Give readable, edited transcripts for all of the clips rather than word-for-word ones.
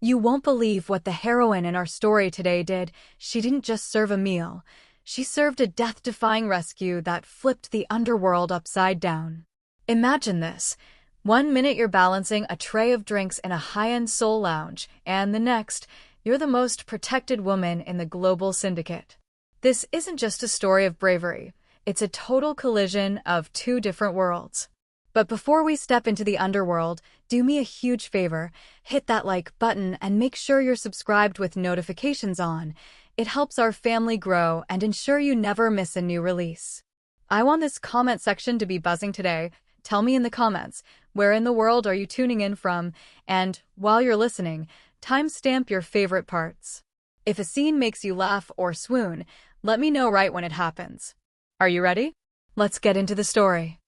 You won't believe what the heroine in our story today did. She didn't just serve a meal. She served a death-defying rescue that flipped the underworld upside down. Imagine this. One minute you're balancing a tray of drinks in a high-end Seoul lounge, and the next, you're the most protected woman in the global syndicate. This isn't just a story of bravery. It's a total collision of two different worlds. But before we step into the underworld, do me a huge favor, hit that like button and make sure you're subscribed with notifications on. It helps our family grow and ensure you never miss a new release. I want this comment section to be buzzing today. Tell me in the comments, where in the world are you tuning in from? And while you're listening, timestamp your favorite parts. If a scene makes you laugh or swoon, let me know right when it happens. Are you ready? Let's get into the story.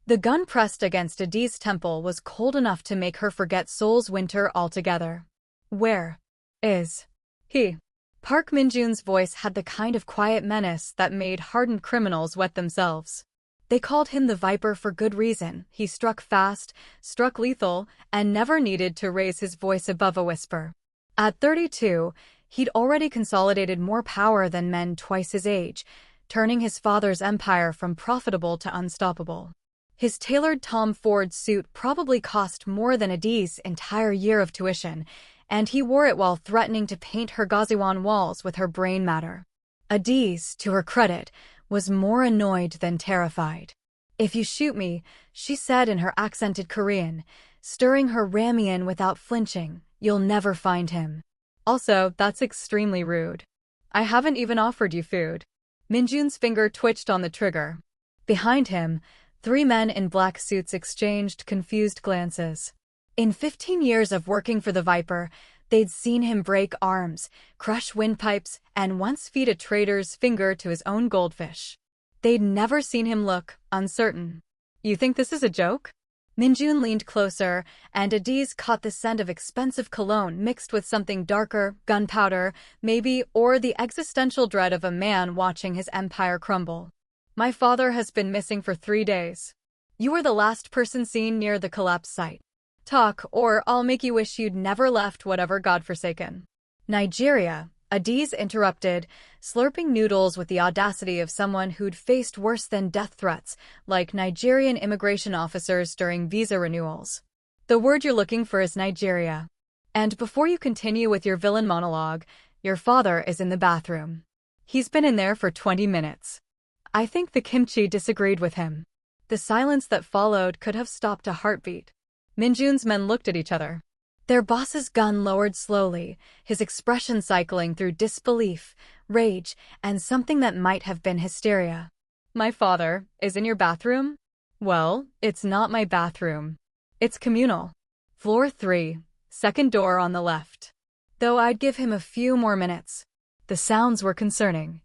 The gun pressed against Adi's temple was cold enough to make her forget Seoul's winter altogether. Where is he? Park Min-jun's voice had the kind of quiet menace that made hardened criminals wet themselves. They called him the Viper for good reason. He struck fast, struck lethal, and never needed to raise his voice above a whisper. At 32, he'd already consolidated more power than men twice his age, turning his father's empire from profitable to unstoppable. His tailored Tom Ford suit probably cost more than Adi's entire year of tuition, and he wore it while threatening to paint her Gaziwan walls with her brain matter. Adi's, to her credit, was more annoyed than terrified. "If you shoot me," she said in her accented Korean, stirring her ramen without flinching, "you'll never find him. Also, that's extremely rude. I haven't even offered you food." Min-jun's finger twitched on the trigger. Behind him, 3 men in black suits exchanged confused glances. In 15 years of working for the Viper, they'd seen him break arms, crush windpipes, and once feed a traitor's finger to his own goldfish. They'd never seen him look uncertain. "You think this is a joke?" Min-jun leaned closer, and Adi's caught the scent of expensive cologne mixed with something darker, gunpowder, maybe, or the existential dread of a man watching his empire crumble. "My father has been missing for 3 days. You were the last person seen near the collapse site. Talk, or I'll make you wish you'd never left whatever godforsaken." "Nigeria," Adi's interrupted, slurping noodles with the audacity of someone who'd faced worse than death threats, like Nigerian immigration officers during visa renewals. "The word you're looking for is Nigeria. And before you continue with your villain monologue, your father is in the bathroom. He's been in there for 20 minutes. I think the kimchi disagreed with him." The silence that followed could have stopped a heartbeat. Min-jun's men looked at each other. Their boss's gun lowered slowly, his expression cycling through disbelief, rage, and something that might have been hysteria. "My father is in your bathroom?" "Well, it's not my bathroom. It's communal. Floor 3, second door on the left. Though I'd give him a few more minutes." The sounds were concerning.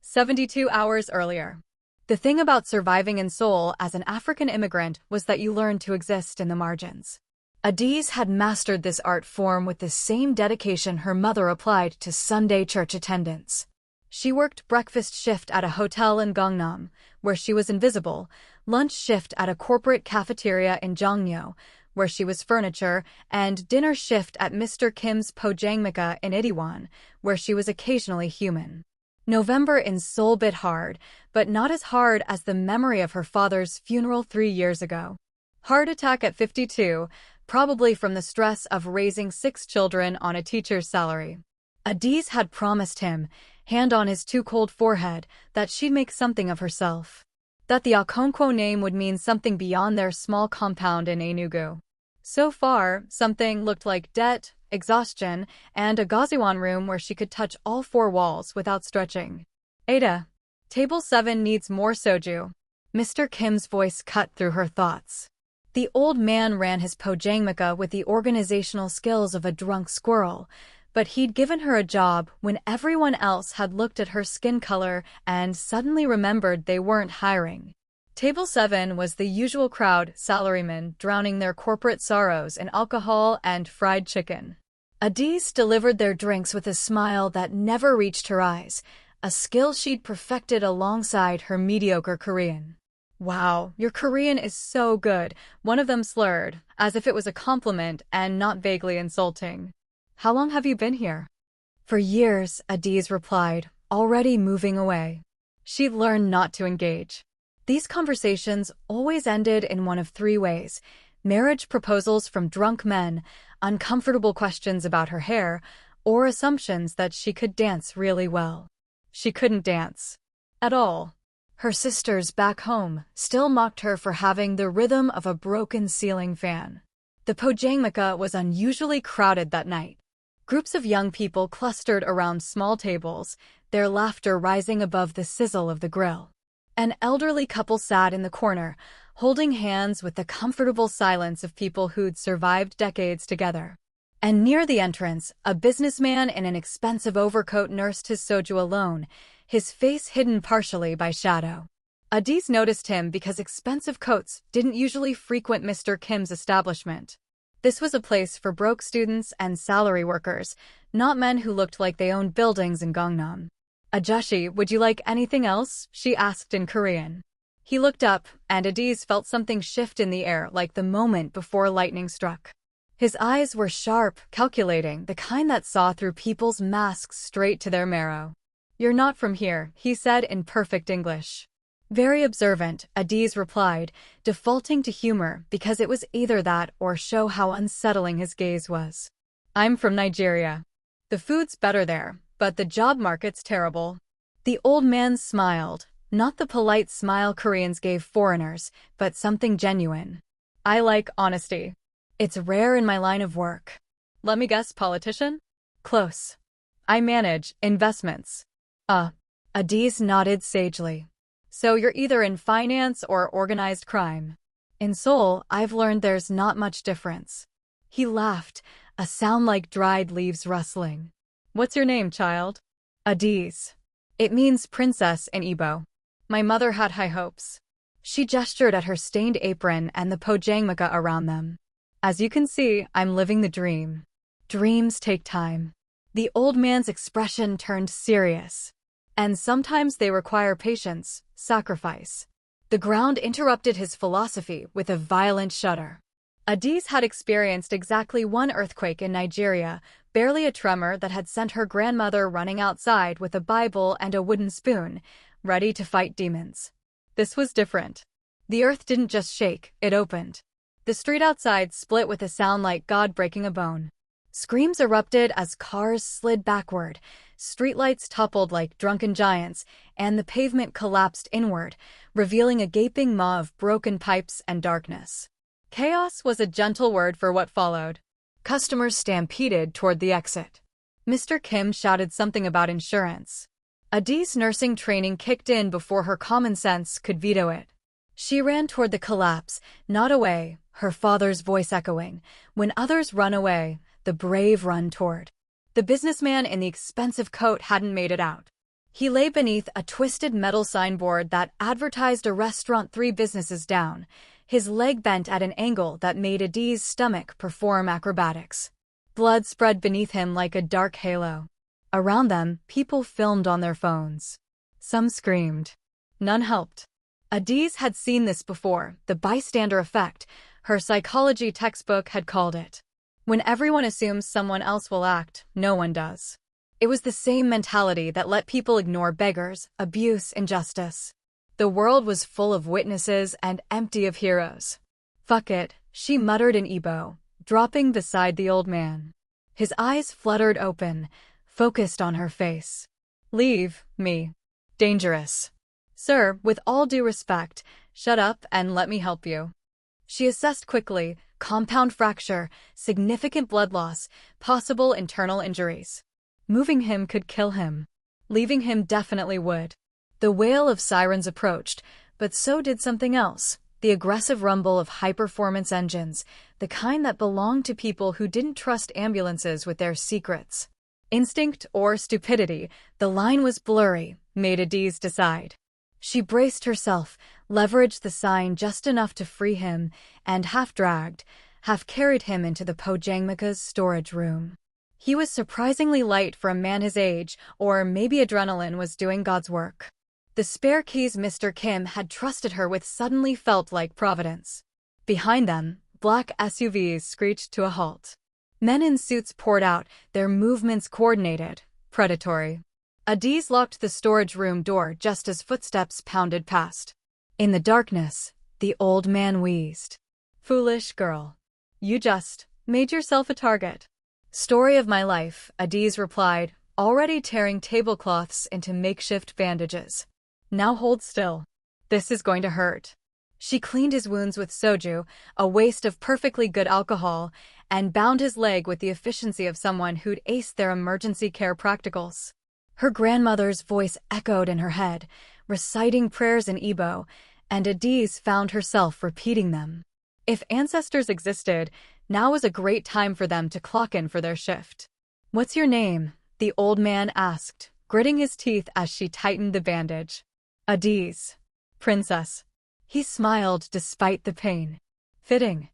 72 hours earlier. The thing about surviving in Seoul as an African immigrant was that you learned to exist in the margins. Adi's had mastered this art form with the same dedication her mother applied to Sunday church attendance. She worked breakfast shift at a hotel in Gangnam, where she was invisible, lunch shift at a corporate cafeteria in Jongno, where she was furniture, and dinner shift at Mr. Kim's Pojangmika in Itaewon, where she was occasionally human. November in Seoul bit hard, but not as hard as the memory of her father's funeral 3 years ago. Heart attack at 52, probably from the stress of raising 6 children on a teacher's salary. Adi's had promised him, hand on his too cold forehead, that she'd make something of herself. That the Okonkwo name would mean something beyond their small compound in Enugu. So far, something looked like debt, exhaustion, and a Gaziwan room where she could touch all 4 walls without stretching. "Ada, table 7 needs more soju." Mr. Kim's voice cut through her thoughts. The old man ran his Pojangmika with the organizational skills of a drunk squirrel, but he'd given her a job when everyone else had looked at her skin color and suddenly remembered they weren't hiring. Table 7 was the usual crowd, salarymen drowning their corporate sorrows in alcohol and fried chicken. Adi's delivered their drinks with a smile that never reached her eyes, a skill she'd perfected alongside her mediocre Korean. "Wow, your Korean is so good," one of them slurred, as if it was a compliment and not vaguely insulting. How long have you been here? For years, Adiz replied, already moving away. She'd learned not to engage. These conversations always ended in one of three ways: marriage proposals from drunk men, uncomfortable questions about her hair, or assumptions that she could dance really well. She couldn't dance. At all. Her sisters back home still mocked her for having the rhythm of a broken ceiling fan. The pojangmaka was unusually crowded that night. Groups of young people clustered around small tables, their laughter rising above the sizzle of the grill. An elderly couple sat in the corner, holding hands with the comfortable silence of people who'd survived decades together. And near the entrance, a businessman in an expensive overcoat nursed his soju alone, his face hidden partially by shadow. Adiz noticed him because expensive coats didn't usually frequent Mr. Kim's establishment. This was a place for broke students and salary workers, not men who looked like they owned buildings in Gangnam. "Ajashi, would you like anything else?" she asked in Korean. He looked up, and Adiz felt something shift in the air like the moment before lightning struck. His eyes were sharp, calculating, the kind that saw through people's masks straight to their marrow. "You're not from here," he said in perfect English. Very observant, Adiz replied, defaulting to humor because it was either that or show how unsettling his gaze was. "I'm from Nigeria. The food's better there, but the job market's terrible." The old man smiled, not the polite smile Koreans gave foreigners, but something genuine. "I like honesty. It's rare in my line of work." "Let me guess, politician?" "Close. I manage investments." Adiz nodded sagely. "So you're either in finance or organized crime." "In Seoul, I've learned there's not much difference." He laughed, a sound like dried leaves rustling. "What's your name, child?" "Adiz. It means princess in Igbo. My mother had high hopes." She gestured at her stained apron and the pojangmaka around them. "As you can see, I'm living the dream." Dreams take time. The old man's expression turned serious. "And sometimes they require patience, sacrifice." The ground interrupted his philosophy with a violent shudder. Adiz had experienced exactly one earthquake in Nigeria, barely a tremor that had sent her grandmother running outside with a Bible and a wooden spoon, ready to fight demons. This was different. The earth didn't just shake, it opened. The street outside split with a sound like God breaking a bone. Screams erupted as cars slid backward, streetlights toppled like drunken giants, and the pavement collapsed inward, revealing a gaping maw of broken pipes and darkness. Chaos was a gentle word for what followed. Customers stampeded toward the exit. Mr. Kim shouted something about insurance. Adiz's nursing training kicked in before her common sense could veto it. She ran toward the collapse, not away, her father's voice echoing. When others run away, the brave run toward. The businessman in the expensive coat hadn't made it out. He lay beneath a twisted metal signboard that advertised a restaurant 3 businesses down, his leg bent at an angle that made Adiz's stomach perform acrobatics. Blood spread beneath him like a dark halo. Around them, people filmed on their phones. Some screamed. None helped. Adiz had seen this before, the bystander effect, her psychology textbook had called it. When everyone assumes someone else will act, no one does. It was the same mentality that let people ignore beggars, abuse, injustice. The world was full of witnesses and empty of heroes. "Fuck it," she muttered in Igbo, dropping beside the old man. His eyes fluttered open, focused on her face. "Leave me. Dangerous." "Sir, with all due respect, shut up and let me help you." She assessed quickly, compound fracture, significant blood loss, possible internal injuries. Moving him could kill him. Leaving him definitely would. The wail of sirens approached, but so did something else, the aggressive rumble of high-performance engines, the kind that belonged to people who didn't trust ambulances with their secrets. Instinct or stupidity, the line was blurry, made Adiz decide. She braced herself, leveraged the sign just enough to free him, and half-dragged, half-carried him into the pojangmaka's storage room. He was surprisingly light for a man his age, or maybe adrenaline was doing God's work. The spare keys Mr. Kim had trusted her with suddenly felt like providence. Behind them, black SUVs screeched to a halt. Men in suits poured out, their movements coordinated, predatory. Adiz locked the storage room door just as footsteps pounded past. In the darkness, the old man wheezed. "Foolish girl. You just made yourself a target." "Story of my life," Adiz replied, already tearing tablecloths into makeshift bandages. "Now hold still. This is going to hurt." She cleaned his wounds with soju, a waste of perfectly good alcohol, and bound his leg with the efficiency of someone who'd aced their emergency care practicals. Her grandmother's voice echoed in her head, reciting prayers in Igbo, and Adiz found herself repeating them. If ancestors existed, now was a great time for them to clock in for their shift. "What's your name?" the old man asked, gritting his teeth as she tightened the bandage. "Adiz. Princess." He smiled despite the pain. "Fitting."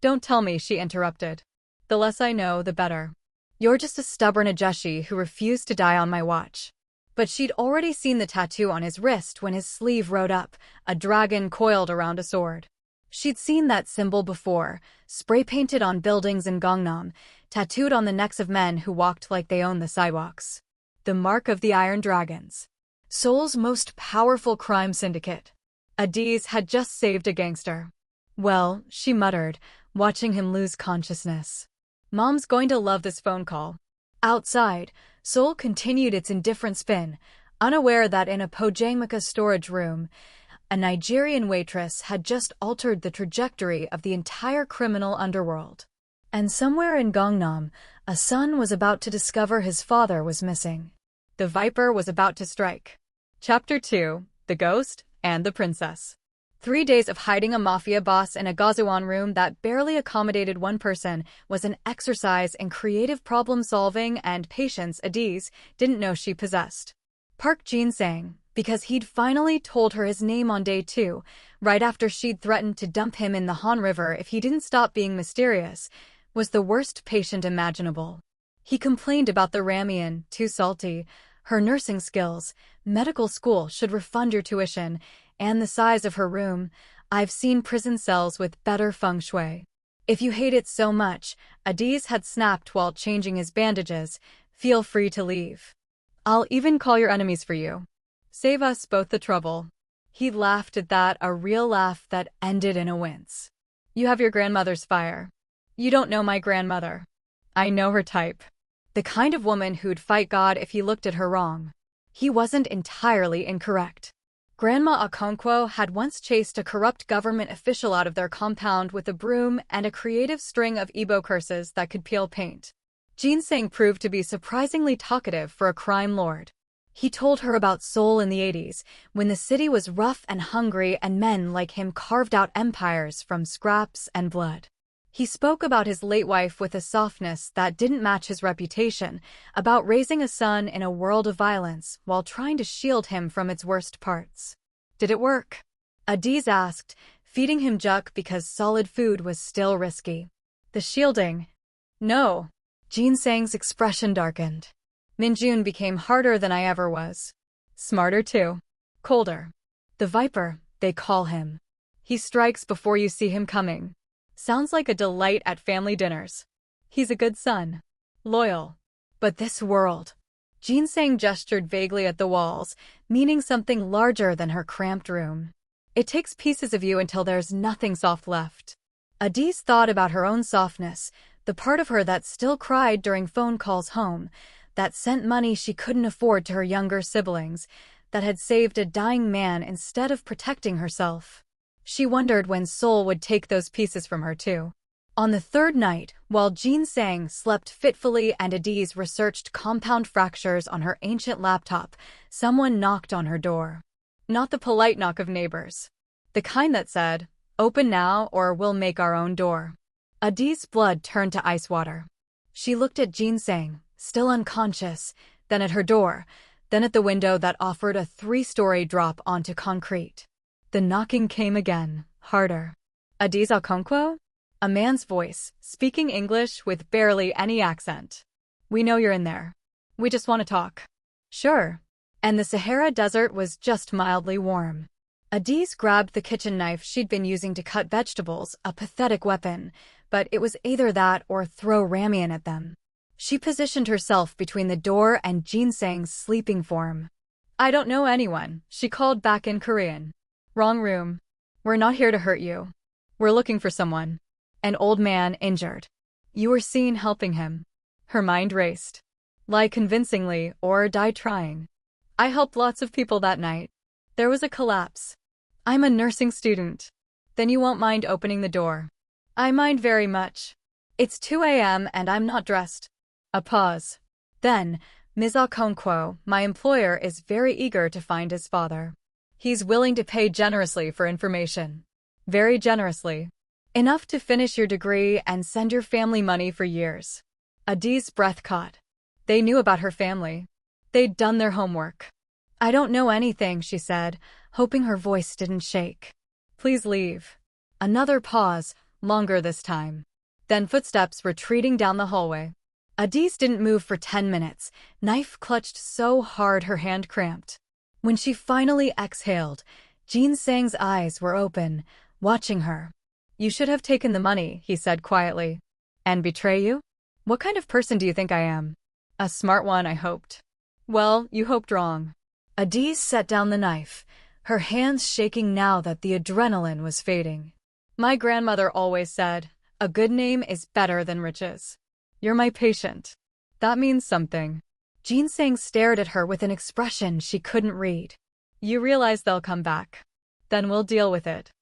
Don't tell me," she interrupted. "The less I know, the better. You're just a stubborn Ajeshi who refused to die on my watch." But she'd already seen the tattoo on his wrist when his sleeve rode up, a dragon coiled around a sword. She'd seen that symbol before, spray-painted on buildings in Gangnam, tattooed on the necks of men who walked like they owned the sidewalks. The mark of the Iron Dragons. Seoul's most powerful crime syndicate. Adiz had just saved a gangster. "Well," she muttered, watching him lose consciousness. "Mom's going to love this phone call." Outside, Seoul continued its indifferent spin, unaware that in a Pojangmaka storage room, a Nigerian waitress had just altered the trajectory of the entire criminal underworld. And somewhere in Gangnam, a son was about to discover his father was missing. The Viper was about to strike. Chapter 2: The Ghost and the Princess. 3 days of hiding a mafia boss in a Gazuan room that barely accommodated one person was an exercise in creative problem-solving and patience Adiz didn't know she possessed. Park Jin-sang, because he'd finally told her his name on day 2, right after she'd threatened to dump him in the Han River if he didn't stop being mysterious, was the worst patient imaginable. He complained about the ramen, too salty, her nursing skills, medical school should refund your tuition, and the size of her room. "I've seen prison cells with better feng shui." "If you hate it so much," Adiz had snapped while changing his bandages, "feel free to leave. I'll even call your enemies for you. Save us both the trouble." He laughed at that, a real laugh that ended in a wince. "You have your grandmother's fire. You don't know my grandmother. I know her type. The kind of woman who'd fight God if he looked at her wrong." He wasn't entirely incorrect. Grandma Okonkwo had once chased a corrupt government official out of their compound with a broom and a creative string of Igbo curses that could peel paint. Jin-sang proved to be surprisingly talkative for a crime lord. He told her about Seoul in the 80s, when the city was rough and hungry and men like him carved out empires from scraps and blood. He spoke about his late wife with a softness that didn't match his reputation, about raising a son in a world of violence while trying to shield him from its worst parts. "Did it work?" Adiz asked, feeding him juk because solid food was still risky. "The shielding?" "No." Jin-sang's expression darkened. "Minjun became harder than I ever was. Smarter too. Colder. The Viper, they call him. He strikes before you see him coming. Sounds like a delight at family dinners. He's a good son. Loyal. But this world." Jin-sang gestured vaguely at the walls, meaning something larger than her cramped room. "It takes pieces of you until there's nothing soft left." Adiz thought about her own softness, the part of her that still cried during phone calls home, that sent money she couldn't afford to her younger siblings, that had saved a dying man instead of protecting herself. She wondered when Seoul would take those pieces from her too. On the third night, while Jin-sang slept fitfully and Adiz researched compound fractures on her ancient laptop, someone knocked on her door. Not the polite knock of neighbors. The kind that said, "Open now or we'll make our own door." Adiz's blood turned to ice water. She looked at Jin-sang, still unconscious, then at her door, then at the window that offered a 3-story drop onto concrete. The knocking came again, harder. "Adiz Okonkwo?" A man's voice, speaking English with barely any accent. "We know you're in there. We just want to talk." "Sure." And the Sahara Desert was just mildly warm. Adiz grabbed the kitchen knife she'd been using to cut vegetables, a pathetic weapon, but it was either that or throw ramen at them. She positioned herself between the door and Jinsang's sleeping form. "I don't know anyone," she called back in Korean. "Wrong room. We're not here to hurt you. We're looking for someone. An old man injured. You were seen helping him." Her mind raced. Lie convincingly or die trying. "I helped lots of people that night. There was a collapse. I'm a nursing student." "Then you won't mind opening the door." "I mind very much. It's 2 a.m. and I'm not dressed." A pause. Then, "Ms. Okonkwo, my employer is very eager to find his father. He's willing to pay generously for information. Very generously. Enough to finish your degree and send your family money for years." Adiz's breath caught. They knew about her family. They'd done their homework. "I don't know anything," she said, hoping her voice didn't shake. "Please leave." Another pause, longer this time. Then footsteps retreating down the hallway. Adiz didn't move for 10 minutes, knife clutched so hard her hand cramped. When she finally exhaled, Jinsang's eyes were open, watching her. "You should have taken the money," he said quietly. "And betray you? What kind of person do you think I am?" "A smart one, I hoped." "Well, you hoped wrong." Adiz set down the knife, her hands shaking now that the adrenaline was fading. "My grandmother always said, a good name is better than riches. You're my patient. That means something." Jinsang stared at her with an expression she couldn't read. "You realize they'll come back. Then we'll deal with it."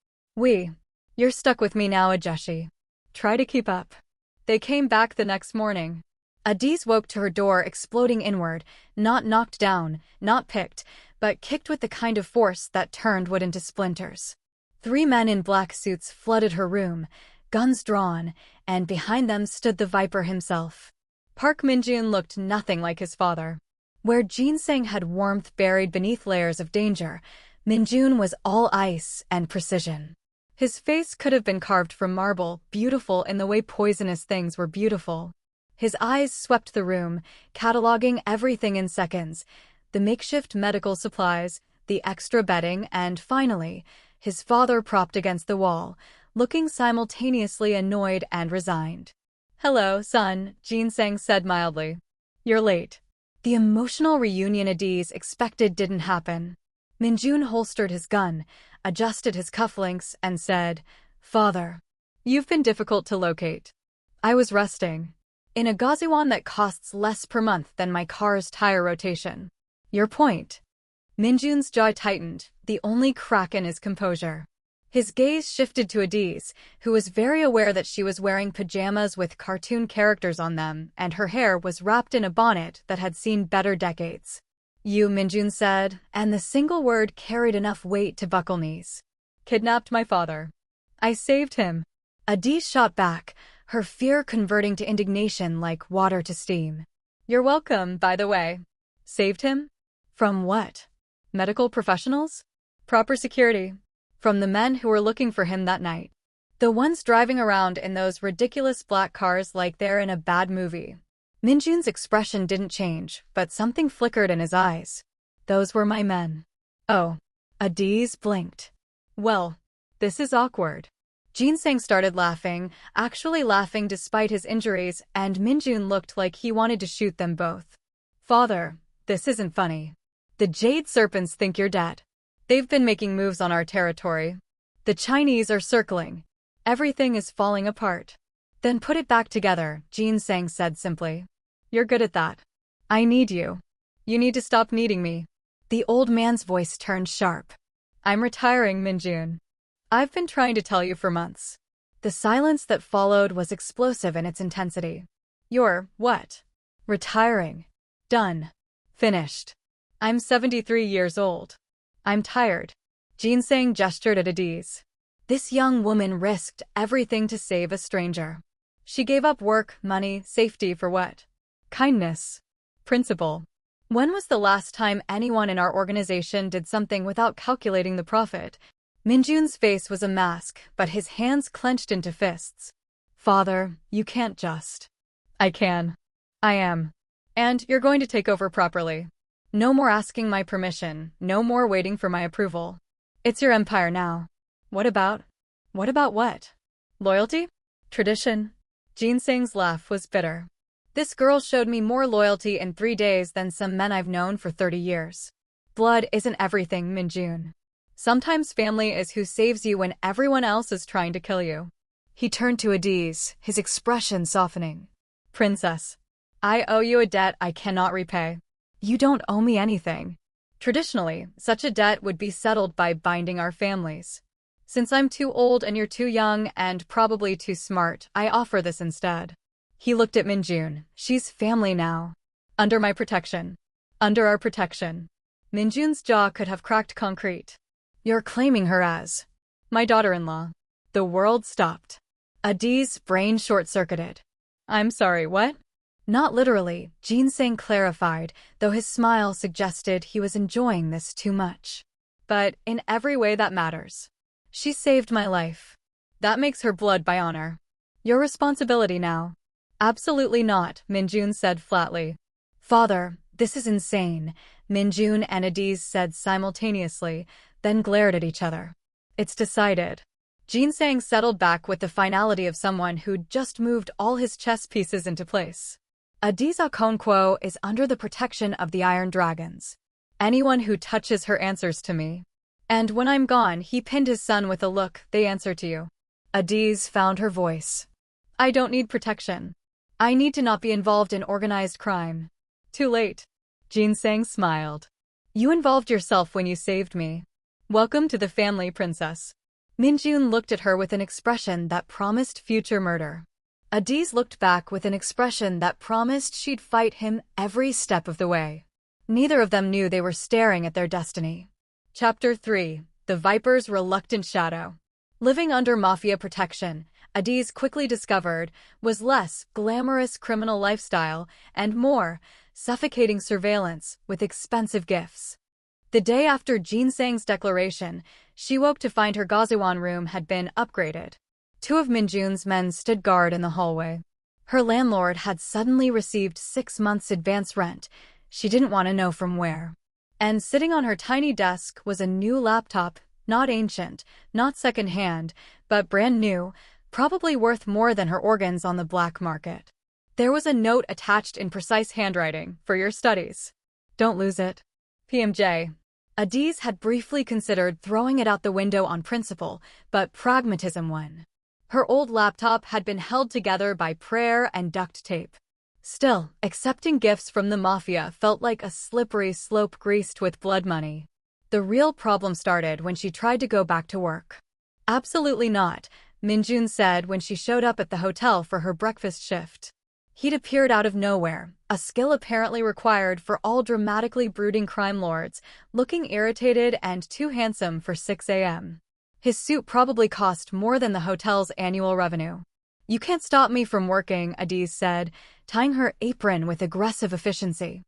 You're stuck with me now, Ajeshi. Try to keep up." They came back the next morning. Adiz woke to her door exploding inward, not knocked down, not picked, but kicked with the kind of force that turned wood into splinters. 3 men in black suits flooded her room, guns drawn, and behind them stood the Viper himself. Park Minjun looked nothing like his father. Where Jinsang had warmth buried beneath layers of danger, Minjun was all ice and precision. His face could have been carved from marble, beautiful in the way poisonous things were beautiful. His eyes swept the room, cataloging everything in seconds, the makeshift medical supplies, the extra bedding, and finally, his father propped against the wall, looking simultaneously annoyed and resigned. "Hello, son," Jinsang said mildly. "You're late." The emotional reunion Adiz expected didn't happen. Minjun holstered his gun, adjusted his cufflinks, and said, "Father, you've been difficult to locate. I was resting in a gaziwan that costs less per month than my car's tire rotation." "Your point?" Minjun's jaw tightened, the only crack in his composure. His gaze shifted to Adiz, who was very aware that she was wearing pajamas with cartoon characters on them, and her hair was wrapped in a bonnet that had seen better decades. "You," Minjun said, and the single word carried enough weight to buckle knees. "Kidnapped my father. I saved him." Adiz shot back, her fear converting to indignation like water to steam. "You're welcome, by the way." "Saved him? From what? Medical professionals? Proper security?" "From the men who were looking for him that night. The ones driving around in those ridiculous black cars like they're in a bad movie." Minjun's expression didn't change, but something flickered in his eyes. "Those were my men." "Oh." Adiz blinked. "Well, this is awkward." Jinsang started laughing, actually laughing despite his injuries, and Minjun looked like he wanted to shoot them both. "Father, this isn't funny. The Jade Serpents think you're dead. They've been making moves on our territory. The Chinese are circling. Everything is falling apart." "Then put it back together," Jinsang said simply. "You're good at that. I need you. You need to stop needing me." The old man's voice turned sharp. "I'm retiring, Minjun. I've been trying to tell you for months." The silence that followed was explosive in its intensity. "You're, what? Retiring? Done. Finished. I'm 73 years old. I'm tired." Jinsang gestured at Adiz. This young woman risked everything to save a stranger. She gave up work, money, safety for what? Kindness. Principle. When was the last time anyone in our organization did something without calculating the profit? Minjun's face was a mask, but his hands clenched into fists. "Father, you can't just." "I can. I am. And you're going to take over properly. No more asking my permission, no more waiting for my approval. It's your empire now. What about? What about what? Loyalty? Tradition? Ginseng's laugh was bitter. This girl showed me more loyalty in 3 days than some men I've known for 30 years. Blood isn't everything, Minjun. Sometimes family is who saves you when everyone else is trying to kill you. He turned to Adiz, his expression softening. Princess, I owe you a debt I cannot repay. You don't owe me anything. Traditionally, such a debt would be settled by binding our families. Since I'm too old and you're too young and probably too smart, I offer this instead. He looked at Minjun. She's family now. Under my protection. Under our protection. Minjun's jaw could have cracked concrete. You're claiming her as my daughter-in-law. The world stopped. Adiz's brain short-circuited. I'm sorry, what? Not literally, Ginseng clarified, though his smile suggested he was enjoying this too much. But in every way that matters. She saved my life. That makes her blood by honor. Your responsibility now. Absolutely not, Minjun said flatly. Father, this is insane, Minjun and Adiz said simultaneously, then glared at each other. It's decided. Ginseng settled back with the finality of someone who'd just moved all his chess pieces into place. Adiz Okonkwo is under the protection of the Iron Dragons. Anyone who touches her answers to me. And when I'm gone, he pinned his son with a look, they answer to you. Adiz found her voice. I don't need protection. I need to not be involved in organized crime. Too late. Ginseng smiled. You involved yourself when you saved me. Welcome to the family, princess. Minjun looked at her with an expression that promised future murder. Adiz looked back with an expression that promised she'd fight him every step of the way. Neither of them knew they were staring at their destiny. Chapter 3. The Viper's Reluctant Shadow. Living under Mafia protection, Adiz quickly discovered, was less glamorous criminal lifestyle and more suffocating surveillance with expensive gifts. The day after Ginseng's declaration, she woke to find her Gazuan room had been upgraded. 2 of Minjun's men stood guard in the hallway. Her landlord had suddenly received 6 months' advance rent. She didn't want to know from where. And sitting on her tiny desk was a new laptop, not ancient, not second-hand, but brand new, probably worth more than her organs on the black market. There was a note attached in precise handwriting, for your studies. Don't lose it. PMJ. Adiz had briefly considered throwing it out the window on principle, but pragmatism won. Her old laptop had been held together by prayer and duct tape. Still, accepting gifts from the Mafia felt like a slippery slope greased with blood money. The real problem started when she tried to go back to work. Absolutely not, Minjun said when she showed up at the hotel for her breakfast shift. He'd appeared out of nowhere, a skill apparently required for all dramatically brooding crime lords, looking irritated and too handsome for 6 a.m. His suit probably cost more than the hotel's annual revenue. You can't stop me from working, Adiz said, tying her apron with aggressive efficiency.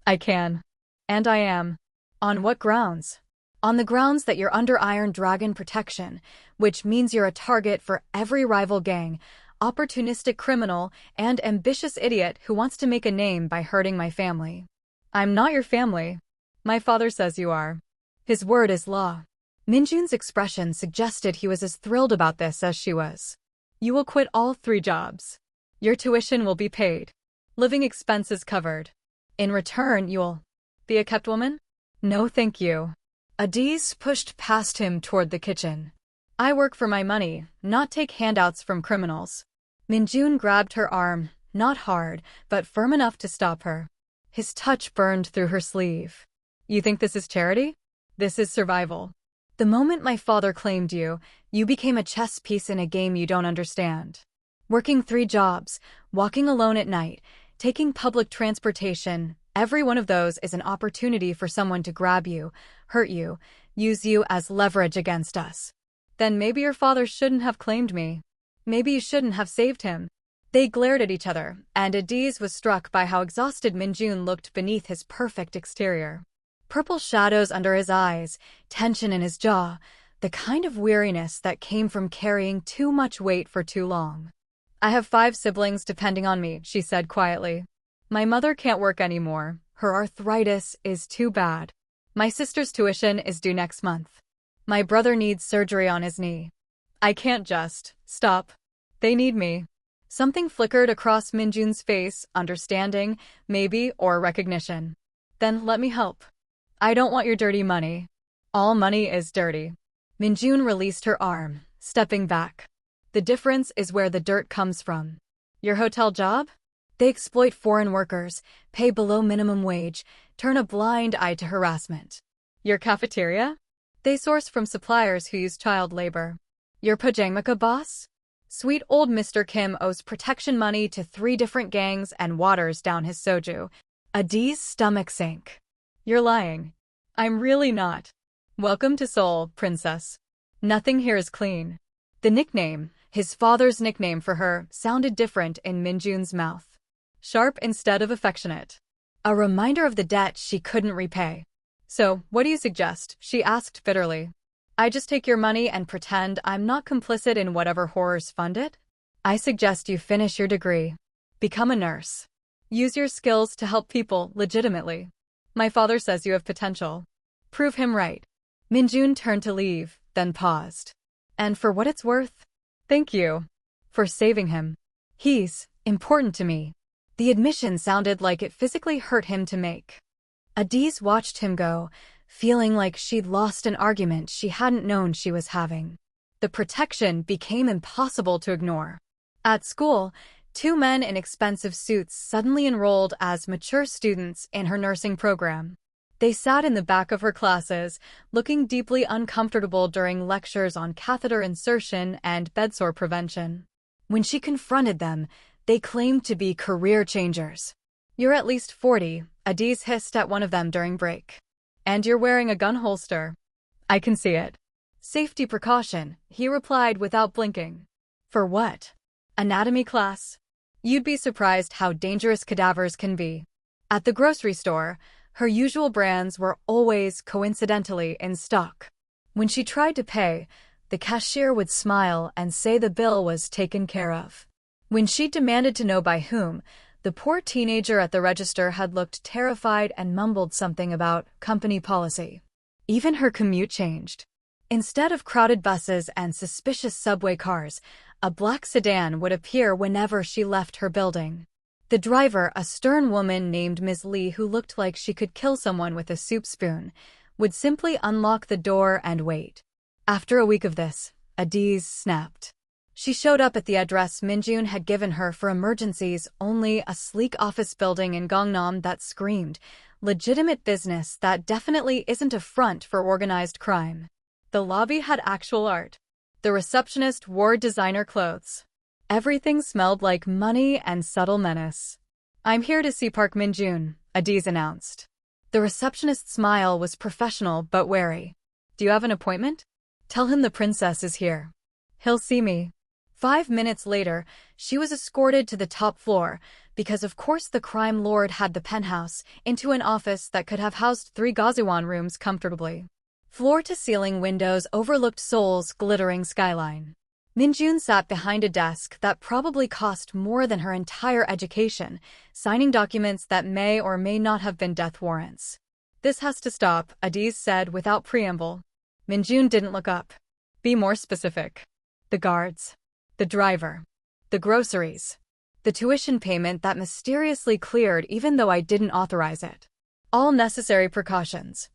I can. And I am. On what grounds? On the grounds that you're under Iron Dragon protection, which means you're a target for every rival gang, opportunistic criminal, and ambitious idiot who wants to make a name by hurting my family. I'm not your family. My father says you are. His word is law. Minjun's expression suggested he was as thrilled about this as she was. You will quit all 3 jobs. Your tuition will be paid. Living expenses covered. In return, you'll be a kept woman? No, thank you. Adiz pushed past him toward the kitchen. I work for my money, not take handouts from criminals. Minjun grabbed her arm, not hard, but firm enough to stop her. His touch burned through her sleeve. You think this is charity? This is survival. The moment my father claimed you, you became a chess piece in a game you don't understand. Working 3 jobs, walking alone at night, taking public transportation, every one of those is an opportunity for someone to grab you, hurt you, use you as leverage against us. Then maybe your father shouldn't have claimed me. Maybe you shouldn't have saved him. They glared at each other, and Adiz was struck by how exhausted Minjun looked beneath his perfect exterior. Purple shadows under his eyes, tension in his jaw, the kind of weariness that came from carrying too much weight for too long. I have 5 siblings depending on me, she said quietly. My mother can't work anymore. Her arthritis is too bad. My sister's tuition is due next month. My brother needs surgery on his knee. I can't just stop. They need me. Something flickered across Minjun's face, understanding, maybe, or recognition. Then let me help. I don't want your dirty money. All money is dirty. Minjun released her arm, stepping back. The difference is where the dirt comes from. Your hotel job? They exploit foreign workers, pay below minimum wage, turn a blind eye to harassment. Your cafeteria? They source from suppliers who use child labor. Your pajangmaka boss? Sweet old Mr. Kim owes protection money to 3 different gangs and waters down his soju. Adi's stomach sank. You're lying. I'm really not. Welcome to Seoul, princess. Nothing here is clean. The nickname, his father's nickname for her, sounded different in Minjun's mouth. Sharp instead of affectionate. A reminder of the debt she couldn't repay. So, what do you suggest? She asked bitterly. I just take your money and pretend I'm not complicit in whatever horrors fund it? I suggest you finish your degree. Become a nurse. Use your skills to help people legitimately. My father says you have potential. Prove him right. Minjun turned to leave, then paused. And for what it's worth, thank you for saving him. He's important to me. The admission sounded like it physically hurt him to make. Adiz watched him go, feeling like she'd lost an argument she hadn't known she was having. The protection became impossible to ignore. At school, 2 men in expensive suits suddenly enrolled as mature students in her nursing program. They sat in the back of her classes, looking deeply uncomfortable during lectures on catheter insertion and bedsore prevention. When she confronted them, they claimed to be career changers. You're at least 40, Adiz hissed at one of them during break. And you're wearing a gun holster. I can see it. Safety precaution, he replied without blinking. For what? Anatomy class? You'd be surprised how dangerous cadavers can be. At the grocery store, her usual brands were always coincidentally in stock. When she tried to pay, the cashier would smile and say the bill was taken care of. When she demanded to know by whom, the poor teenager at the register had looked terrified and mumbled something about company policy. Even her commute changed. Instead of crowded buses and suspicious subway cars, a black sedan would appear whenever she left her building. The driver, a stern woman named Ms. Lee who looked like she could kill someone with a soup spoon, would simply unlock the door and wait. After a week of this, Adiz snapped. She showed up at the address Minjun had given her for emergencies, only a sleek office building in Gangnam that screamed, legitimate business that definitely isn't a front for organized crime. The lobby had actual art. The receptionist wore designer clothes. Everything smelled like money and subtle menace. I'm here to see Park Minjun, Adiz announced. The receptionist's smile was professional but wary. Do you have an appointment? Tell him the princess is here. He'll see me. 5 minutes later, she was escorted to the top floor, because of course the crime lord had the penthouse, into an office that could have housed 3 Gaziwan rooms comfortably. Floor-to-ceiling windows overlooked Seoul's glittering skyline. Minjun sat behind a desk that probably cost more than her entire education, signing documents that may or may not have been death warrants. This has to stop, Adiz said without preamble. Minjun didn't look up. Be more specific. The guards. The driver. The groceries. The tuition payment that mysteriously cleared even though I didn't authorize it. All necessary precautions.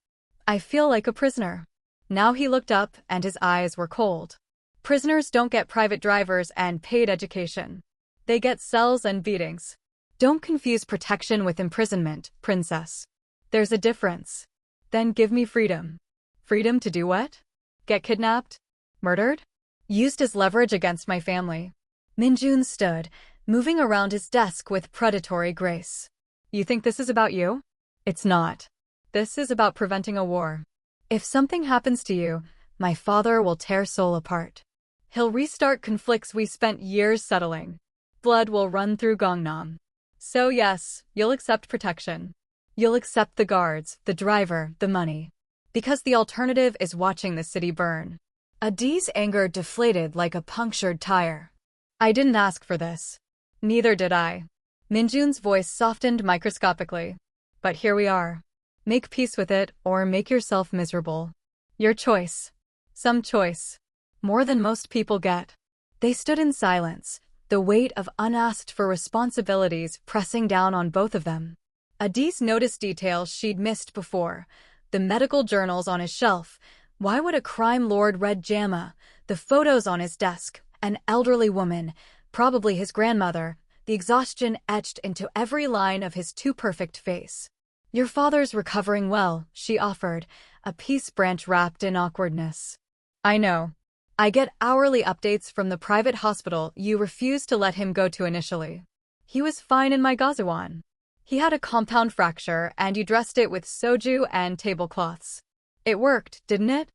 I feel like a prisoner. Now he looked up and his eyes were cold. Prisoners don't get private drivers and paid education. They get cells and beatings. Don't confuse protection with imprisonment, princess. There's a difference. Then give me freedom. Freedom to do what? Get kidnapped? Murdered? Used as leverage against my family. Minjun stood, moving around his desk with predatory grace. You think this is about you? It's not. This is about preventing a war. If something happens to you, my father will tear Seoul apart. He'll restart conflicts we spent years settling. Blood will run through Gangnam. So yes, you'll accept protection. You'll accept the guards, the driver, the money. Because the alternative is watching the city burn. Adiz's anger deflated like a punctured tire. I didn't ask for this. Neither did I. Minjun's voice softened microscopically. But here we are. Make peace with it or make yourself miserable. Your choice. Some choice. More than most people get. They stood in silence, the weight of unasked-for responsibilities pressing down on both of them. Adis noticed details she'd missed before. The medical journals on his shelf. Why would a crime lord read JAMA? The photos on his desk. An elderly woman, probably his grandmother, the exhaustion etched into every line of his too-perfect face. "Your father's recovering well," she offered, a peace branch wrapped in awkwardness. "I know. I get hourly updates from the private hospital you refused to let him go to initially. He was fine in my gazawan. He had a compound fracture, and you dressed it with soju and tablecloths. It worked, didn't it?"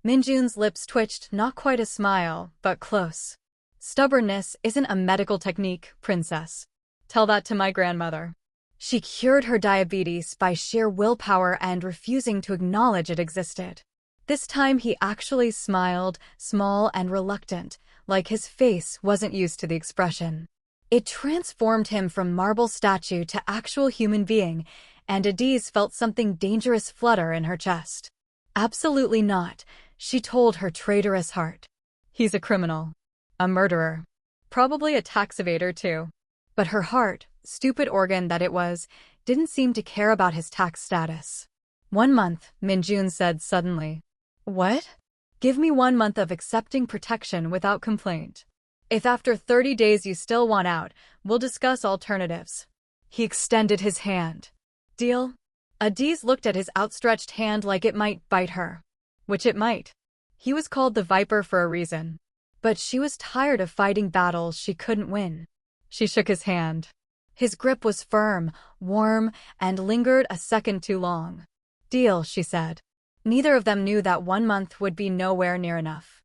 Minjun's lips twitched, not quite a smile, but close. "Stubbornness isn't a medical technique, princess. Tell that to my grandmother. She cured her diabetes by sheer willpower and refusing to acknowledge it existed." This time he actually smiled, small and reluctant, like his face wasn't used to the expression. It transformed him from marble statue to actual human being, and Adis felt something dangerous flutter in her chest. "Absolutely not," she told her traitorous heart. "He's a criminal. A murderer. Probably a tax evader, too." But her heart, stupid organ that it was, didn't seem to care about his tax status. "1 month," Minjun said suddenly. "What?" "Give me 1 month of accepting protection without complaint. If after 30 days you still want out, we'll discuss alternatives." He extended his hand. "Deal?" Adis looked at his outstretched hand like it might bite her. Which it might. He was called the Viper for a reason. But she was tired of fighting battles she couldn't win. She shook his hand. His grip was firm, warm, and lingered a second too long. "Deal," she said. Neither of them knew that 1 month would be nowhere near enough.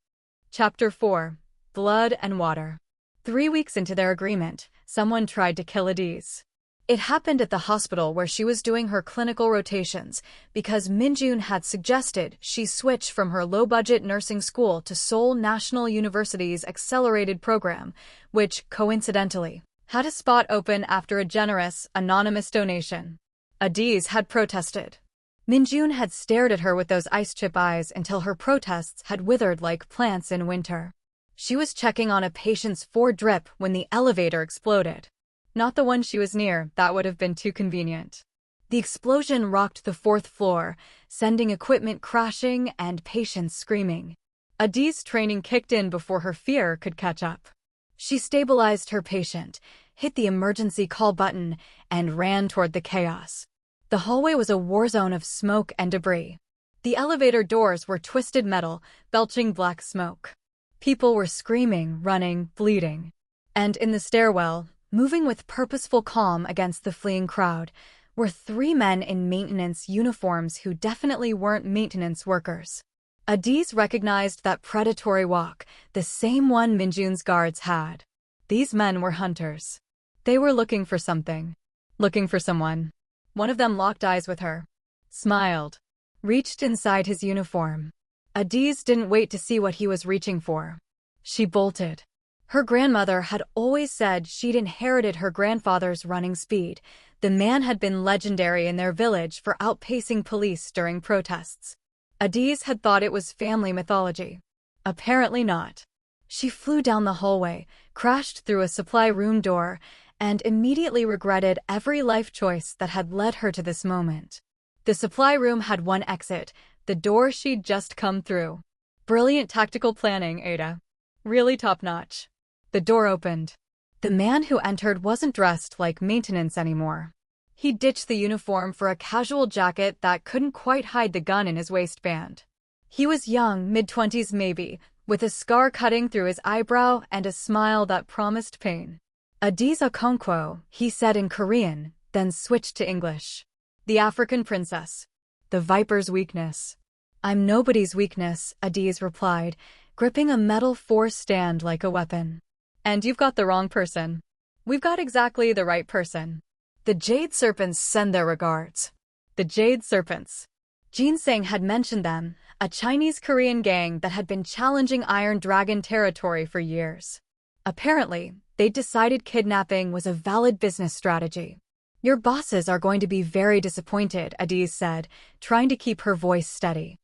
Chapter 4. Blood and Water. 3 weeks into their agreement, someone tried to kill Adis. It happened at the hospital where she was doing her clinical rotations, because Minjun had suggested she switch from her low-budget nursing school to Seoul National University's accelerated program, which, coincidentally, had a spot open after a generous, anonymous donation. Adis had protested. Minjun had stared at her with those ice-chip eyes until her protests had withered like plants in winter. She was checking on a patient's drip when the elevator exploded. Not the one she was near, that would have been too convenient. The explosion rocked the 4th floor, sending equipment crashing and patients screaming. Adis' training kicked in before her fear could catch up. She stabilized her patient, hit the emergency call button, and ran toward the chaos. The hallway was a war zone of smoke and debris. The elevator doors were twisted metal, belching black smoke. People were screaming, running, bleeding. And in the stairwell, moving with purposeful calm against the fleeing crowd, were 3 men in maintenance uniforms who definitely weren't maintenance workers. Adis recognized that predatory walk, the same one Minjun's guards had. These men were hunters. They were looking for something. Looking for someone. One of them locked eyes with her. Smiled. Reached inside his uniform. Adis didn't wait to see what he was reaching for. She bolted. Her grandmother had always said she'd inherited her grandfather's running speed. The man had been legendary in their village for outpacing police during protests. Adis had thought it was family mythology. Apparently not. She flew down the hallway, crashed through a supply room door, and immediately regretted every life choice that had led her to this moment. The supply room had 1 exit, the door she'd just come through. Brilliant tactical planning, Ada. Really top-notch. The door opened. The man who entered wasn't dressed like maintenance anymore. He ditched the uniform for a casual jacket that couldn't quite hide the gun in his waistband. He was young, mid-20s maybe, with a scar cutting through his eyebrow and a smile that promised pain. "Adis Okonkwo," he said in Korean, then switched to English. "The African princess. The Viper's weakness." "I'm nobody's weakness," Adis replied, gripping a metal 4 stand like a weapon. "And you've got the wrong person. We've got exactly the right person. The Jade Serpents send their regards." The Jade Serpents. Jinseng had mentioned them, a Chinese-Korean gang that had been challenging Iron Dragon territory for years. Apparently, they'd decided kidnapping was a valid business strategy. "Your bosses are going to be very disappointed," Adis said, trying to keep her voice steady.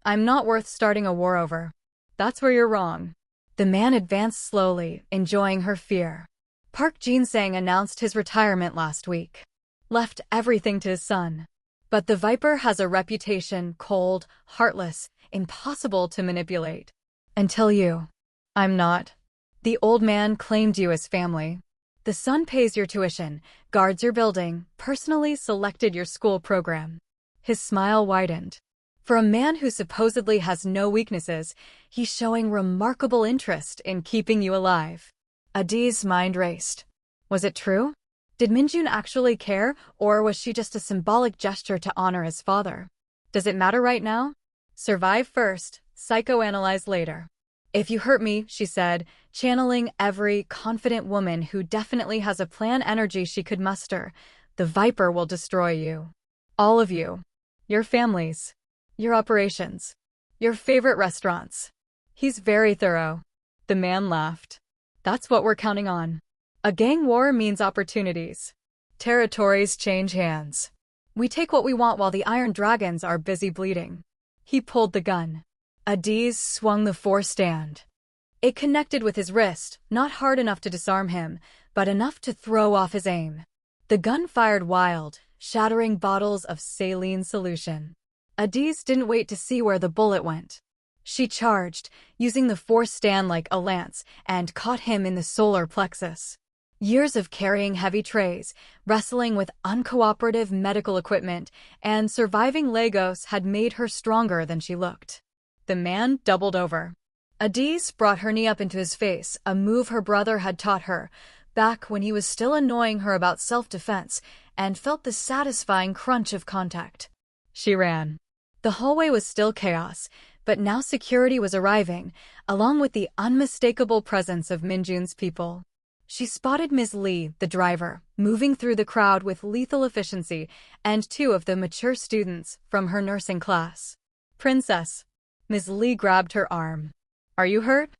I'm not worth starting a war over. That's where you're wrong. The man advanced slowly, enjoying her fear. Park Jin-sang announced his retirement last week. Left everything to his son. But the Viper has a reputation, cold, heartless, impossible to manipulate. Until you. I'm not. The old man claimed you as family. The son pays your tuition, guards your building, personally selected your school program. His smile widened. For a man who supposedly has no weaknesses, he's showing remarkable interest in keeping you alive. Adi's mind raced. Was it true? Did Minjun actually care, or was she just a symbolic gesture to honor his father? Does it matter right now? Survive first, psychoanalyze later. If you hurt me, she said, channeling every confident woman who definitely has a plan energy she could muster, the Viper will destroy you. All of you. Your families. Your operations. Your favorite restaurants. He's very thorough. The man laughed. That's what we're counting on. A gang war means opportunities. Territories change hands. We take what we want while the Iron Dragons are busy bleeding. He pulled the gun. Adiz swung the four-stand. It connected with his wrist, not hard enough to disarm him, but enough to throw off his aim. The gun fired wild, shattering bottles of saline solution. Adiz didn't wait to see where the bullet went. She charged, using the four-stand like a lance, and caught him in the solar plexus. Years of carrying heavy trays, wrestling with uncooperative medical equipment, and surviving Lagos had made her stronger than she looked. The man doubled over. Adiz brought her knee up into his face, a move her brother had taught her, back when he was still annoying her about self-defense, and felt the satisfying crunch of contact. She ran. The hallway was still chaos, but now security was arriving, along with the unmistakable presence of Minjun's people. She spotted Ms. Lee, the driver, moving through the crowd with lethal efficiency, and two of the mature students from her nursing class. Princess. Ms. Lee grabbed her arm. Are you hurt?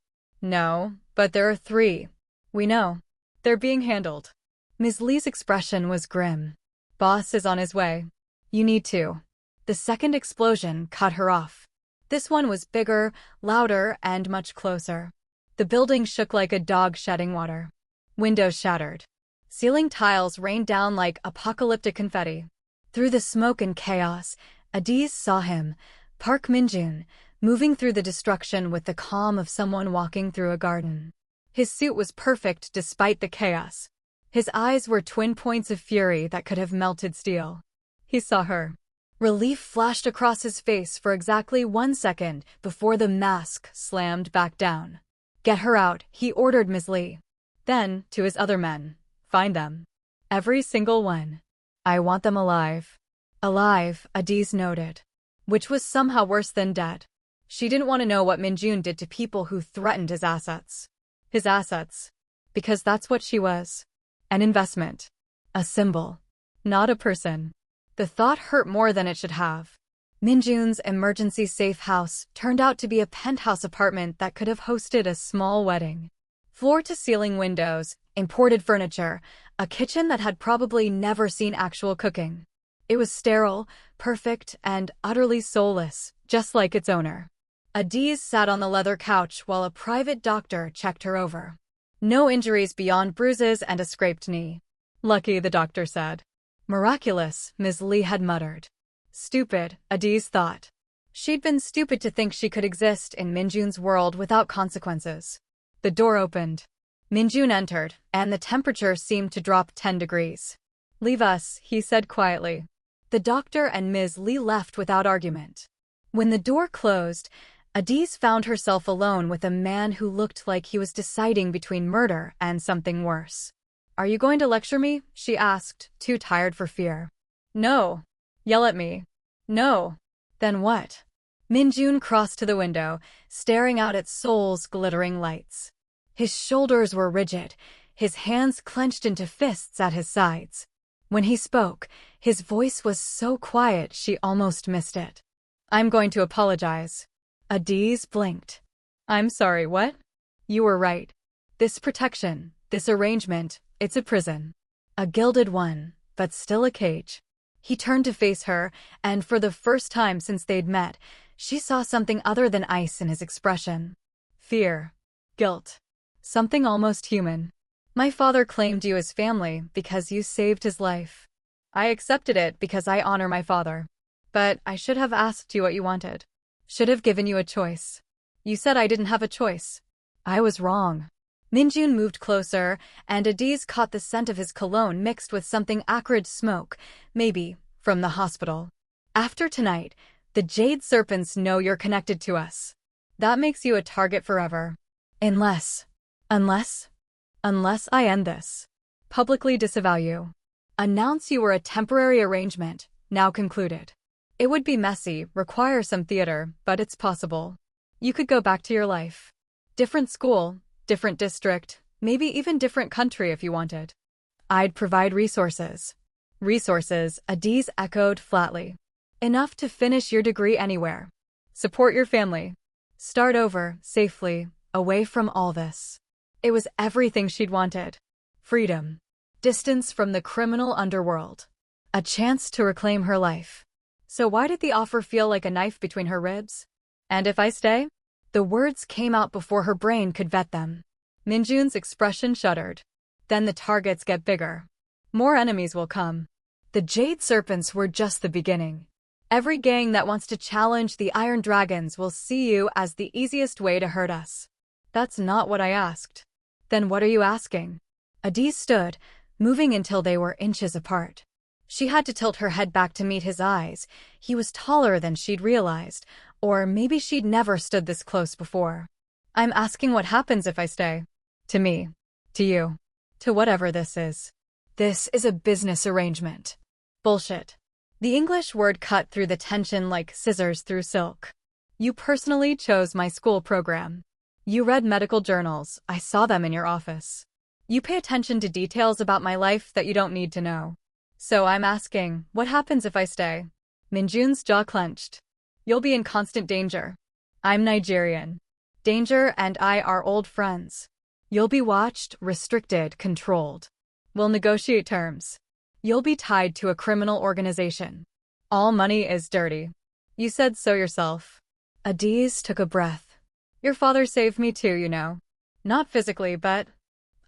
No, but there are 3. We know. They're being handled. Ms. Lee's expression was grim. Boss is on his way. You need to. The second explosion cut her off. This one was bigger, louder, and much closer. The building shook like a dog shedding water. Windows shattered. Ceiling tiles rained down like apocalyptic confetti. Through the smoke and chaos, Adiz saw him, Park Minjun, moving through the destruction with the calm of someone walking through a garden. His suit was perfect despite the chaos. His eyes were twin points of fury that could have melted steel. He saw her. Relief flashed across his face for exactly 1 second before the mask slammed back down. Get her out, he ordered Ms. Lee. Then, to his other men, find them. Every single one. I want them alive. Alive, Adiz noted. Which was somehow worse than dead. She didn't want to know what Minjun did to people who threatened his assets. His assets. Because that's what she was. An investment. A symbol. Not a person. The thought hurt more than it should have. Minjun's emergency safe house turned out to be a penthouse apartment that could have hosted a small wedding. Floor-to-ceiling windows, imported furniture, a kitchen that had probably never seen actual cooking. It was sterile, perfect, and utterly soulless, just like its owner. Adiz sat on the leather couch while a private doctor checked her over. No injuries beyond bruises and a scraped knee. Lucky, the doctor said. Miraculous, Ms. Lee had muttered. Stupid, Adiz thought. She'd been stupid to think she could exist in Minjun's world without consequences. The door opened. Minjun entered, and the temperature seemed to drop 10 degrees. Leave us, he said quietly. The doctor and Ms. Lee left without argument. When the door closed, Adiz found herself alone with a man who looked like he was deciding between murder and something worse. Are you going to lecture me? She asked, too tired for fear. No. Yell at me. No. Then what? Minjun crossed to the window, staring out at Seoul's glittering lights. His shoulders were rigid, his hands clenched into fists at his sides. When he spoke, his voice was so quiet she almost missed it. I'm going to apologize. Adiz blinked. I'm sorry, what? You were right. This protection, this arrangement, it's a prison. A gilded one, but still a cage. He turned to face her, and for the first time since they'd met, She saw something other than ice in his expression. Fear. Guilt. Something almost human. My father claimed you as family because you saved his life. I accepted it because I honor my father. But I should have asked you what you wanted. Should have given you a choice. You said I didn't have a choice. I was wrong. Minjun moved closer, and Adiz caught the scent of his cologne mixed with something acrid smoke, maybe from the hospital. After tonight, the Jade Serpents know you're connected to us. That makes you a target forever. Unless I end this. Publicly disavow you. Announce you were a temporary arrangement, now concluded. It would be messy, require some theater, but it's possible. You could go back to your life. Different school, different district, maybe even different country if you wanted. I'd provide resources. Resources, Adiz echoed flatly. Enough to finish your degree anywhere. Support your family. Start over, safely, away from all this. It was everything she'd wanted. Freedom. Distance from the criminal underworld. A chance to reclaim her life. So why did the offer feel like a knife between her ribs? And if I stay? The words came out before her brain could vet them. Minjun's expression shuddered. Then the targets get bigger. More enemies will come. The Jade Serpents were just the beginning. Every gang that wants to challenge the Iron Dragons will see you as the easiest way to hurt us. That's not what I asked. Then what are you asking? Adiz stood, moving until they were inches apart. She had to tilt her head back to meet his eyes. He was taller than she'd realized, or maybe she'd never stood this close before. I'm asking what happens if I stay. To me. To you. To whatever this is. This is a business arrangement. Bullshit. The English word cut through the tension like scissors through silk. You personally chose my school program. You read medical journals, I saw them in your office. You pay attention to details about my life that you don't need to know. So I'm asking, what happens if I stay? Minjun's jaw clenched. You'll be in constant danger. I'm Nigerian. Danger and I are old friends. You'll be watched, restricted, controlled. We'll negotiate terms. You'll be tied to a criminal organization. All money is dirty. You said so yourself. Adiz took a breath. Your father saved me too, you know. Not physically, but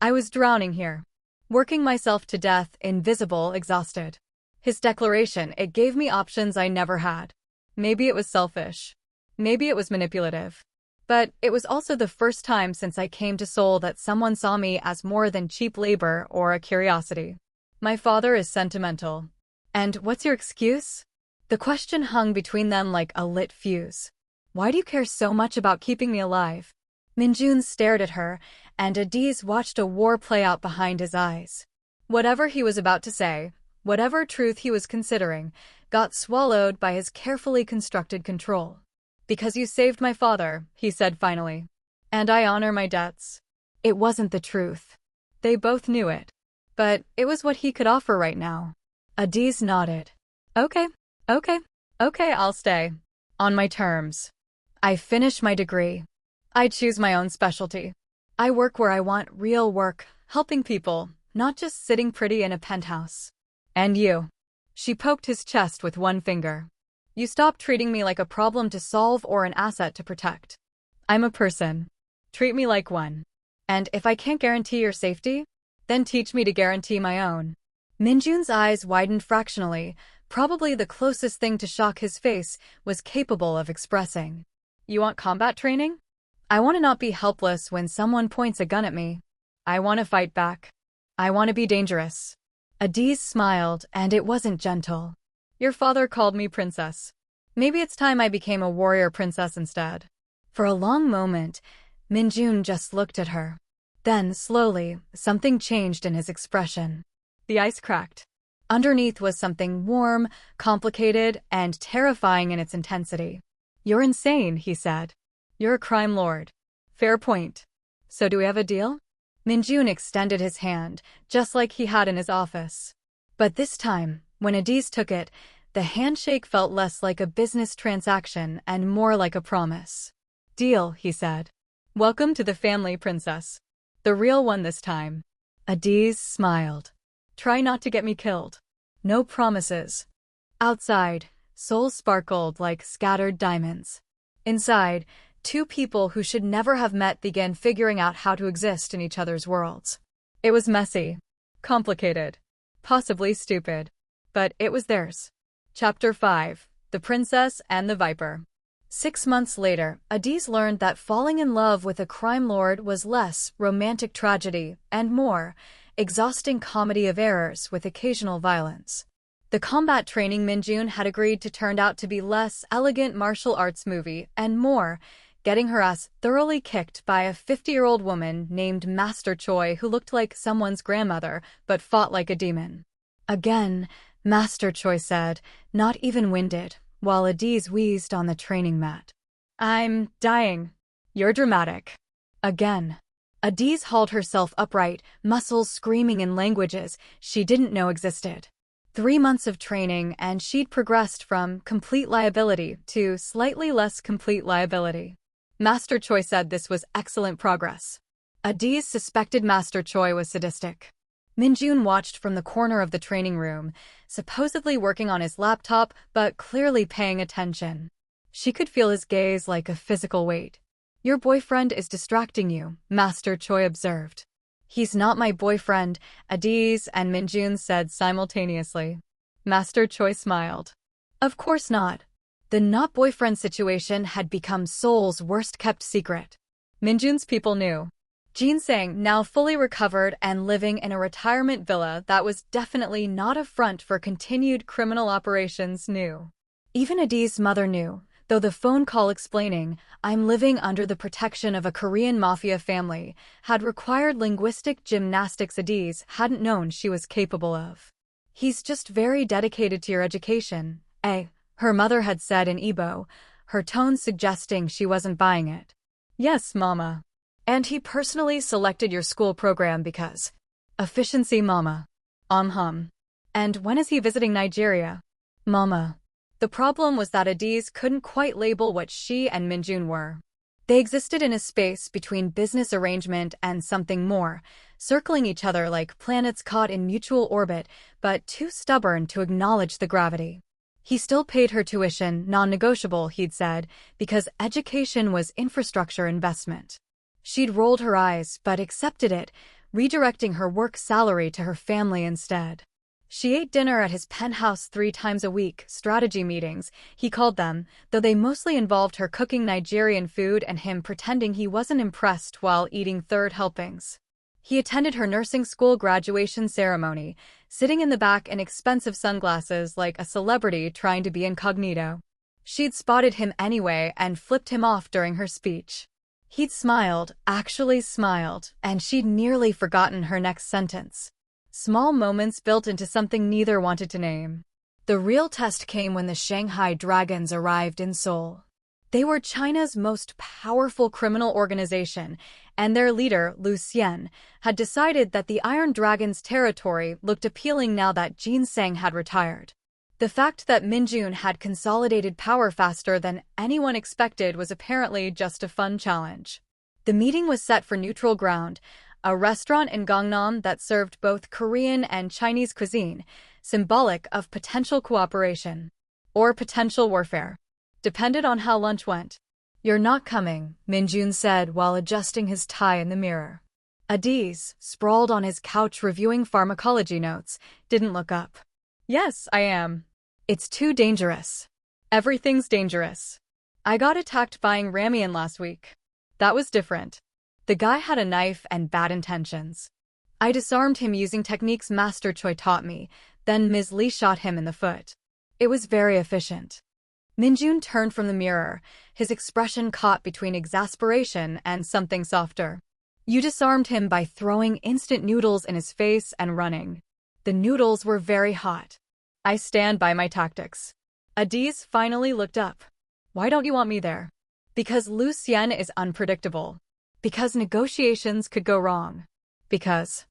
I was drowning here. Working myself to death, invisible, exhausted. His declaration, it gave me options I never had. Maybe it was selfish. Maybe it was manipulative. But it was also the first time since I came to Seoul that someone saw me as more than cheap labor or a curiosity. My father is sentimental. And what's your excuse? The question hung between them like a lit fuse. Why do you care so much about keeping me alive? Minjun stared at her, and Adiz watched a war play out behind his eyes. Whatever he was about to say, whatever truth he was considering, got swallowed by his carefully constructed control. Because you saved my father, he said finally. And I honor my debts. It wasn't the truth. They both knew it. But it was what he could offer right now. Adiz nodded. Okay, I'll stay. On my terms. I finish my degree. I choose my own specialty. I work where I want, real work, helping people, not just sitting pretty in a penthouse. And you. She poked his chest with one finger. You stop treating me like a problem to solve or an asset to protect. I'm a person. Treat me like one. And if I can't guarantee your safety, then teach me to guarantee my own. Minjun's eyes widened fractionally. Probably the closest thing to shock his face was capable of expressing. You want combat training? I want to not be helpless when someone points a gun at me. I want to fight back. I want to be dangerous. Adiz smiled, and it wasn't gentle. Your father called me princess. Maybe it's time I became a warrior princess instead. For a long moment, Minjun just looked at her. Then, slowly, something changed in his expression. The ice cracked. Underneath was something warm, complicated, and terrifying in its intensity. You're insane, he said. You're a crime lord. Fair point. So do we have a deal? Minjun extended his hand, just like he had in his office. But this time, when Adiz took it, the handshake felt less like a business transaction and more like a promise. Deal, he said. Welcome to the family, princess. The real one this time. Adiz smiled. Try not to get me killed. No promises. Outside, Souls sparkled like scattered diamonds. Inside, two people who should never have met began figuring out how to exist in each other's worlds. It was messy, complicated, possibly stupid, but it was theirs. Chapter 5: The Princess and the Viper. 6 months later, Adiz learned that falling in love with a crime lord was less romantic tragedy and more exhausting comedy of errors with occasional violence. The combat training Minjun had agreed to turned out to be less elegant martial arts movie and more getting her ass thoroughly kicked by a 50-year-old woman named Master Choi who looked like someone's grandmother but fought like a demon. Again, Master Choi said, not even winded, while Adiz wheezed on the training mat. I'm dying. You're dramatic. Again. Adiz hauled herself upright, muscles screaming in languages she didn't know existed. 3 months of training and she'd progressed from complete liability to slightly less complete liability. Master Choi said this was excellent progress. Adiz suspected Master Choi was sadistic. Minjun watched from the corner of the training room, supposedly working on his laptop but clearly paying attention. She could feel his gaze like a physical weight. Your boyfriend is distracting you, Master Choi observed. He's not my boyfriend, Adiz and Minjun said simultaneously. Master Choi smiled. Of course not. The not-boyfriend situation had become Seoul's worst-kept secret. Minjun's people knew. Jin Sang, now fully recovered and living in a retirement villa that was definitely not a front for continued criminal operations, knew. Even Adiz's mother knew, though the phone call explaining, I'm living under the protection of a Korean Mafia family, had required linguistic gymnastics Adiz hadn't known she was capable of. He's just very dedicated to your education, her mother had said in Igbo, her tone suggesting she wasn't buying it. Yes, Mama. And he personally selected your school program because... Efficiency, Mama. And when is he visiting Nigeria? Mama. The problem was that Adiz couldn't quite label what she and Minjun were. They existed in a space between business arrangement and something more, circling each other like planets caught in mutual orbit, but too stubborn to acknowledge the gravity. He still paid her tuition, non-negotiable, he'd said, because education was infrastructure investment. She'd rolled her eyes, but accepted it, redirecting her work salary to her family instead. She ate dinner at his penthouse 3 times a week, strategy meetings, he called them, though they mostly involved her cooking Nigerian food and him pretending he wasn't impressed while eating third helpings. He attended her nursing school graduation ceremony, sitting in the back in expensive sunglasses like a celebrity trying to be incognito. She'd spotted him anyway and flipped him off during her speech. He'd smiled, actually smiled, and she'd nearly forgotten her next sentence. Small moments built into something neither wanted to name. The real test came when the Shanghai Dragons arrived in Seoul. They were China's most powerful criminal organization, and their leader, Lu Xian, had decided that the Iron Dragon's territory looked appealing now that Jin Sang had retired. The fact that Minjun had consolidated power faster than anyone expected was apparently just a fun challenge. The meeting was set for neutral ground, a restaurant in Gangnam that served both Korean and Chinese cuisine, symbolic of potential cooperation. Or potential warfare. Depended on how lunch went. You're not coming, Minjun said while adjusting his tie in the mirror. Adiz, sprawled on his couch reviewing pharmacology notes, didn't look up. Yes, I am. It's too dangerous. Everything's dangerous. I got attacked buying ramen last week. That was different. The guy had a knife and bad intentions. I disarmed him using techniques Master Choi taught me, then Ms. Lee shot him in the foot. It was very efficient. Minjun turned from the mirror, his expression caught between exasperation and something softer. You disarmed him by throwing instant noodles in his face and running. The noodles were very hot. I stand by my tactics. Adiz finally looked up. Why don't you want me there? Because Lu Xian is unpredictable. Because negotiations could go wrong. Because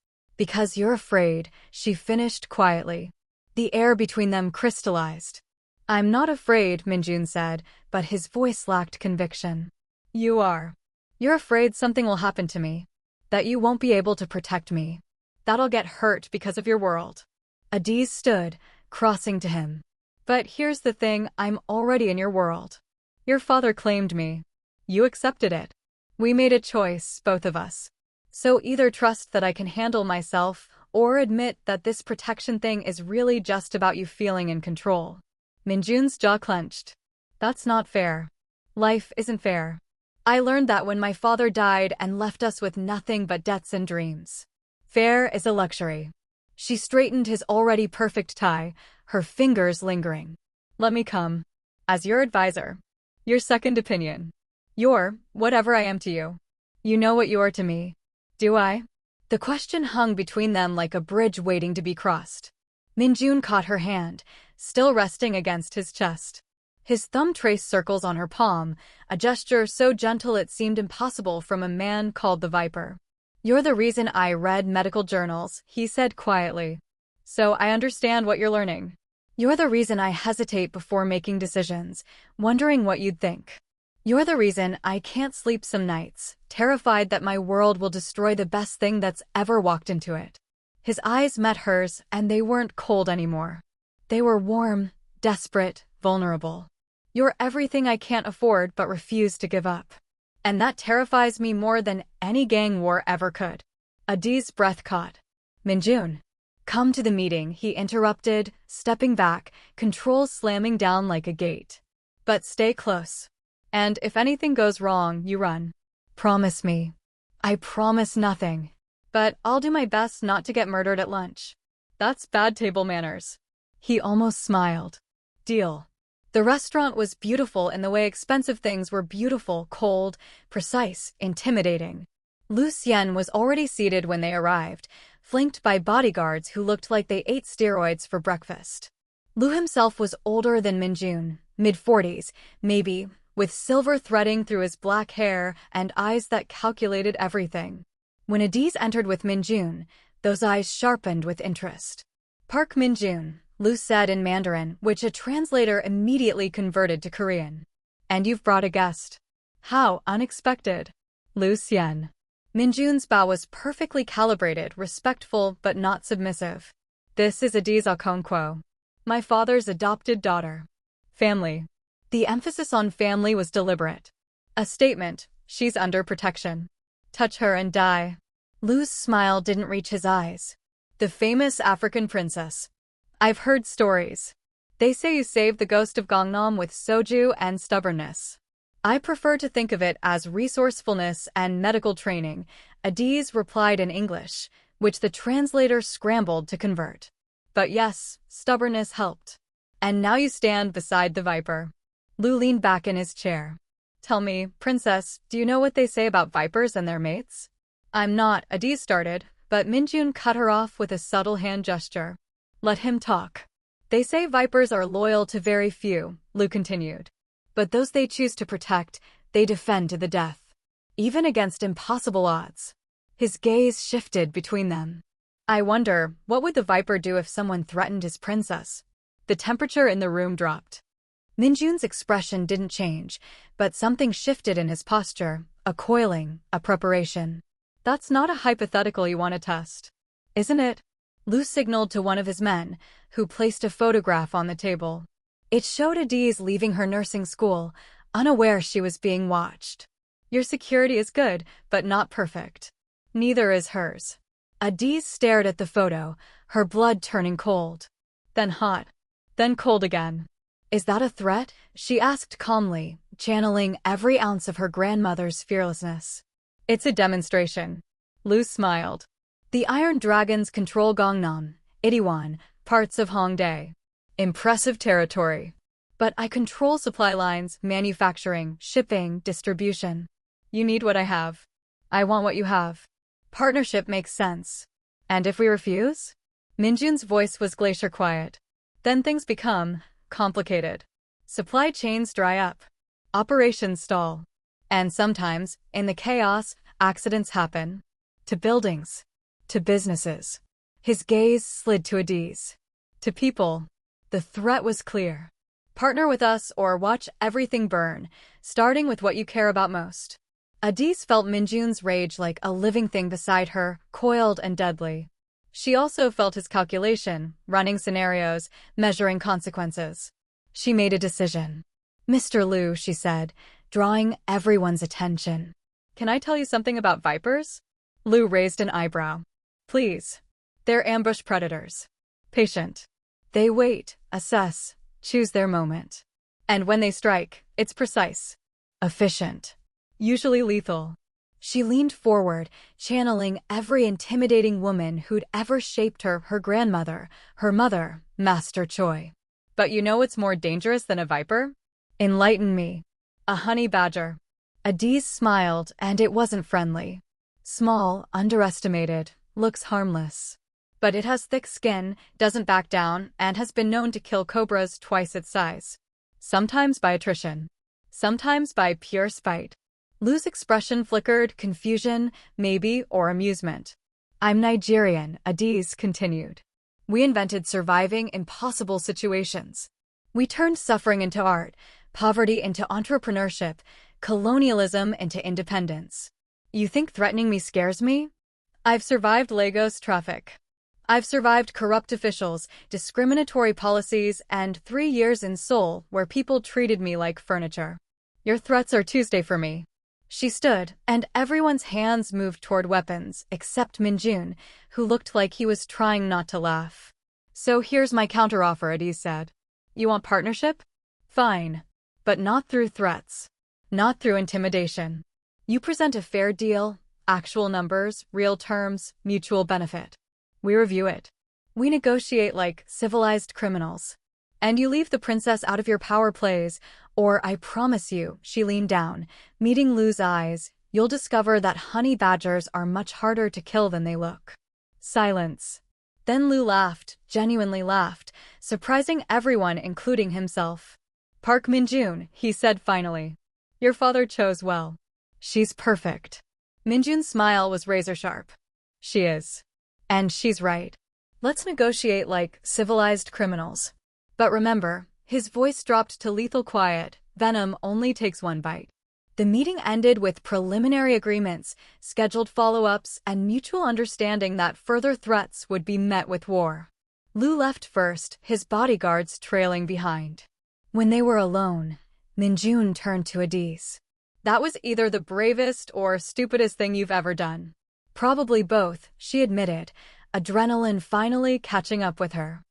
you're afraid, she finished quietly. The air between them crystallized. I'm not afraid, Minjun said, but his voice lacked conviction. You are. You're afraid something will happen to me. That you won't be able to protect me. That I'll get hurt because of your world. Adiz stood, crossing to him. But here's the thing, I'm already in your world. Your father claimed me. You accepted it. We made a choice, both of us. So either trust that I can handle myself, or admit that this protection thing is really just about you feeling in control. Minjun's jaw clenched. That's not fair. Life isn't fair. I learned that when my father died and left us with nothing but debts and dreams. Fair is a luxury. She straightened his already perfect tie, her fingers lingering. Let me come. As your advisor. Your second opinion. You're whatever I am to you. You know what you are to me. Do I? The question hung between them like a bridge waiting to be crossed. Minjun caught her hand, still resting against his chest. His thumb traced circles on her palm, a gesture so gentle it seemed impossible from a man called the Viper. You're the reason I read medical journals, he said quietly. So I understand what you're learning. You're the reason I hesitate before making decisions, wondering what you'd think. You're the reason I can't sleep some nights, terrified that my world will destroy the best thing that's ever walked into it. His eyes met hers, and they weren't cold anymore. They were warm, desperate, vulnerable. You're everything I can't afford but refuse to give up. And that terrifies me more than any gang war ever could. Adi's breath caught. Minjun. Come to the meeting, he interrupted, stepping back, controls slamming down like a gate. But stay close. And if anything goes wrong, you run. Promise me. I promise nothing. But I'll do my best not to get murdered at lunch. That's bad table manners. He almost smiled. Deal. The restaurant was beautiful in the way expensive things were beautiful, cold, precise, intimidating. Lu Xian was already seated when they arrived, flanked by bodyguards who looked like they ate steroids for breakfast. Lu himself was older than Minjun, mid-40s, maybe, with silver threading through his black hair and eyes that calculated everything. When Adiz entered with Minjun, those eyes sharpened with interest. Park Minjun, Lu said in Mandarin, which a translator immediately converted to Korean. And you've brought a guest. How unexpected. Lu Xian. Minjun's bow was perfectly calibrated, respectful but not submissive. This is Adiz Okonkwo, my father's adopted daughter. Family. The emphasis on family was deliberate. A statement, she's under protection. Touch her and die. Lu's smile didn't reach his eyes. The famous African princess. I've heard stories. They say you saved the ghost of Gangnam with soju and stubbornness. I prefer to think of it as resourcefulness and medical training, Adiz replied in English, which the translator scrambled to convert. But yes, stubbornness helped. And now you stand beside the Viper. Lu leaned back in his chair. Tell me, princess, do you know what they say about vipers and their mates? I'm not, Adiz started, but Minjun cut her off with a subtle hand gesture. Let him talk. They say vipers are loyal to very few, Lu continued. But those they choose to protect, they defend to the death. Even against impossible odds. His gaze shifted between them. I wonder, what would the Viper do if someone threatened his princess? The temperature in the room dropped. Minjun's expression didn't change, but something shifted in his posture, a coiling, a preparation. That's not a hypothetical you want to test. Isn't it? Lu signaled to one of his men, who placed a photograph on the table. It showed Adiz leaving her nursing school, unaware she was being watched. Your security is good, but not perfect. Neither is hers. Adiz stared at the photo, her blood turning cold. Then hot. Then cold again. Is that a threat? She asked calmly, channeling every ounce of her grandmother's fearlessness. It's a demonstration. Lu smiled. The Iron Dragons control Gangnam, Itaewon, parts of Hongdae. Impressive territory. But I control supply lines, manufacturing, shipping, distribution. You need what I have. I want what you have. Partnership makes sense. And if we refuse? Minjun's voice was glacier quiet. Then things become complicated. Supply chains dry up. Operations stall. And sometimes, in the chaos, accidents happen. To buildings. To businesses. His gaze slid to Adiz. To people. The threat was clear. Partner with us or watch everything burn, starting with what you care about most. Adiz felt Minjun's rage like a living thing beside her, coiled and deadly. She also felt his calculation, running scenarios, measuring consequences. She made a decision. Mr. Liu, she said, drawing everyone's attention. Can I tell you something about vipers? Liu raised an eyebrow. Please. They're ambush predators. Patient. They wait, assess, choose their moment. And when they strike, it's precise. Efficient. Usually lethal. She leaned forward, channeling every intimidating woman who'd ever shaped her grandmother, her mother, Master Choi. But you know what's more dangerous than a viper? Enlighten me. A honey badger. Adiz smiled, and it wasn't friendly. Small, underestimated, looks harmless. But it has thick skin, doesn't back down, and has been known to kill cobras twice its size. Sometimes by attrition. Sometimes by pure spite. Liu's expression flickered, confusion, maybe, or amusement. I'm Nigerian, Adiz continued. We invented surviving impossible situations. We turned suffering into art, poverty into entrepreneurship, colonialism into independence. You think threatening me scares me? I've survived Lagos traffic. I've survived corrupt officials, discriminatory policies, and 3 years in Seoul where people treated me like furniture. Your threats are Tuesday for me. She stood, and everyone's hands moved toward weapons, except Minjun, who looked like he was trying not to laugh. So here's my counteroffer, Adiz said. You want partnership? Fine. But not through threats. Not through intimidation. You present a fair deal, actual numbers, real terms, mutual benefit. We review it. We negotiate like civilized criminals. And you leave the princess out of your power plays, or I promise you, she leaned down, meeting Liu's eyes, you'll discover that honey badgers are much harder to kill than they look. Silence. Then Liu laughed, genuinely laughed, surprising everyone including himself. Park Minjun, he said finally. Your father chose well. She's perfect. Minjun's smile was razor-sharp. She is. And she's right. Let's negotiate like civilized criminals. But remember, his voice dropped to lethal quiet, venom only takes one bite. The meeting ended with preliminary agreements, scheduled follow-ups, and mutual understanding that further threats would be met with war. Liu left first, his bodyguards trailing behind. When they were alone, Minjun turned to Adiz. That was either the bravest or stupidest thing you've ever done. Probably both, she admitted, adrenaline finally catching up with her.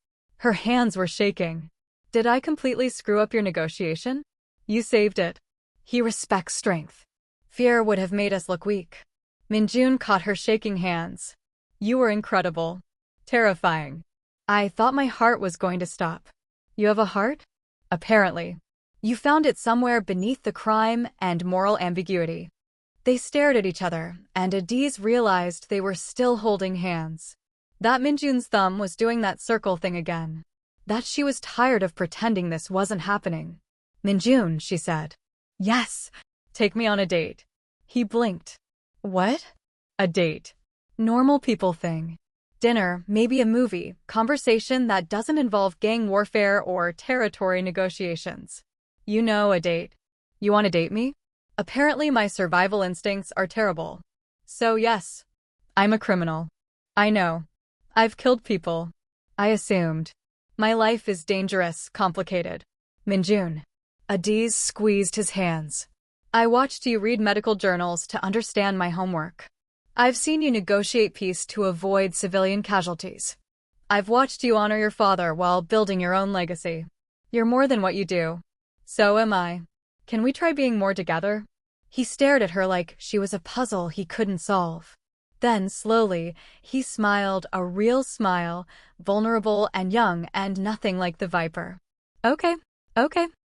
Her hands were shaking. Did I completely screw up your negotiation? You saved it. He respects strength. Fear would have made us look weak. Minjun caught her shaking hands. You were incredible. Terrifying. I thought my heart was going to stop. You have a heart? Apparently. You found it somewhere beneath the crime and moral ambiguity. They stared at each other, and Adiz realized they were still holding hands. That Minjun's thumb was doing that circle thing again. That she was tired of pretending this wasn't happening. Minjun, she said. Yes. Take me on a date. He blinked. What? A date. Normal people thing. Dinner, maybe a movie, conversation that doesn't involve gang warfare or territory negotiations. You know, a date. You want to date me? Apparently my survival instincts are terrible. So yes, I'm a criminal. I know. I've killed people. I assumed. My life is dangerous, complicated. Minjun. Adiz squeezed his hands. I watched you read medical journals to understand my homework. I've seen you negotiate peace to avoid civilian casualties. I've watched you honor your father while building your own legacy. You're more than what you do. So am I. Can we try being more together? He stared at her like she was a puzzle he couldn't solve. Then, slowly, he smiled, a real smile, vulnerable and young and nothing like the viper. Okay,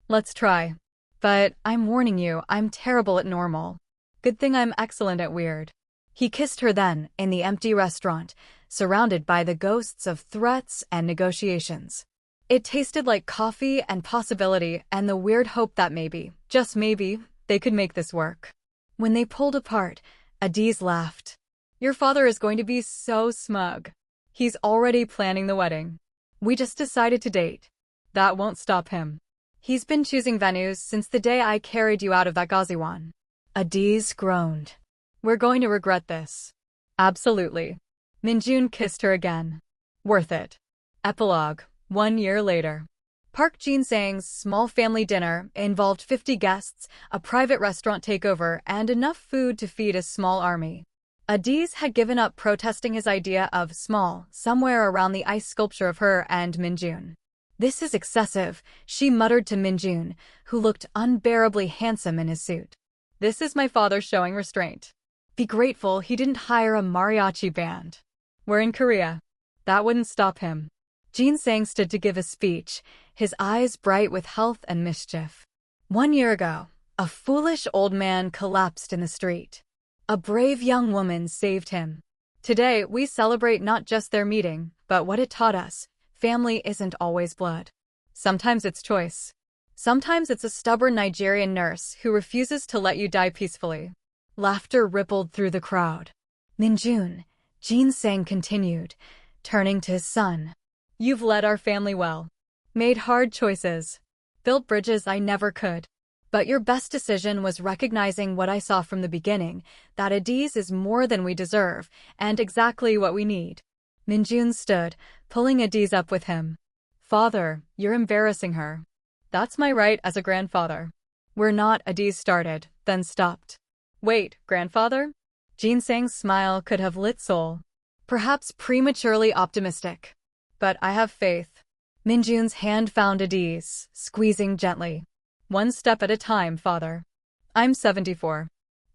let's try. But I'm warning you, I'm terrible at normal. Good thing I'm excellent at weird. He kissed her then, in the empty restaurant, surrounded by the ghosts of threats and negotiations. It tasted like coffee and possibility and the weird hope that maybe, just maybe, they could make this work. When they pulled apart, Adiz laughed. Your father is going to be so smug. He's already planning the wedding. We just decided to date. That won't stop him. He's been choosing venues since the day I carried you out of that Gaziwan. Adiz groaned. We're going to regret this. Absolutely. Minjun kissed her again. Worth it. Epilogue. 1 year later. Park Jin-sang's small family dinner involved 50 guests, a private restaurant takeover, and enough food to feed a small army. Adiz had given up protesting his idea of small somewhere around the ice sculpture of her and Minjun. "This is excessive," she muttered to Minjun, who looked unbearably handsome in his suit. "This is my father showing restraint. Be grateful he didn't hire a mariachi band. We're in Korea. That wouldn't stop him." Jin-sang stood to give a speech, his eyes bright with health and mischief. 1 year ago, a foolish old man collapsed in the street. A brave young woman saved him. Today, we celebrate not just their meeting, but what it taught us. Family isn't always blood. Sometimes it's choice. Sometimes it's a stubborn Nigerian nurse who refuses to let you die peacefully. Laughter rippled through the crowd. "Minjun," Jin-sang continued, turning to his son. "You've led our family well. Made hard choices. Built bridges I never could. But your best decision was recognizing what I saw from the beginning, that Adiz is more than we deserve, and exactly what we need." Minjun stood, pulling Adiz up with him. "Father, you're embarrassing her." "That's my right as a grandfather." "We're not," Adiz started, then stopped. "Wait, grandfather?" Jin-sang's smile could have lit Seoul. Perhaps prematurely optimistic. "But I have faith." Minjun's hand found Adiz, squeezing gently. "One step at a time, father. I'm 74.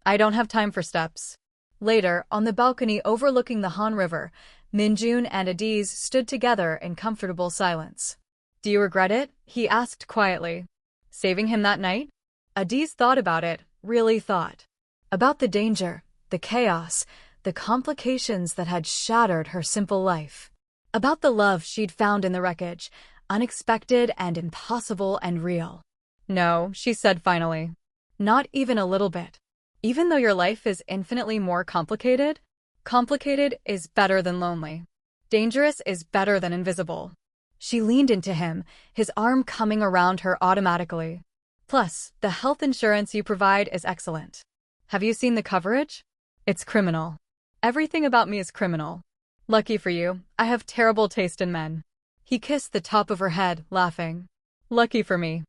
I don't have time for steps." Later, on the balcony overlooking the Han River, Minjun and Adiz stood together in comfortable silence. "Do you regret it?" he asked quietly. "Saving him that night?" Adiz thought about it, really thought. About the danger, the chaos, the complications that had shattered her simple life. About the love she'd found in the wreckage, unexpected and impossible and real. "No," she said finally. "Not even a little bit. Even though your life is infinitely more complicated, complicated is better than lonely. Dangerous is better than invisible." She leaned into him, his arm coming around her automatically. "Plus, the health insurance you provide is excellent. Have you seen the coverage? It's criminal. Everything about me is criminal. Lucky for you, I have terrible taste in men." He kissed the top of her head, laughing. "Lucky for me."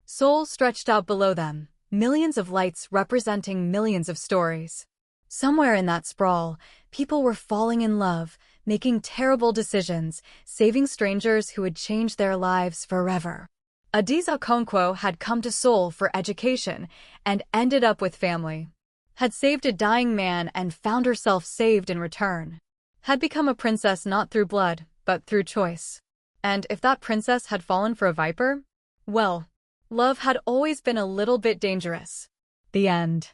Seoul stretched out below them, millions of lights representing millions of stories. Somewhere in that sprawl, people were falling in love, making terrible decisions, saving strangers who would change their lives forever. Adiz Okonkwo had come to Seoul for education and ended up with family. Had saved a dying man and found herself saved in return. Had become a princess not through blood, but through choice. And if that princess had fallen for a viper? Well, love had always been a little bit dangerous. The end.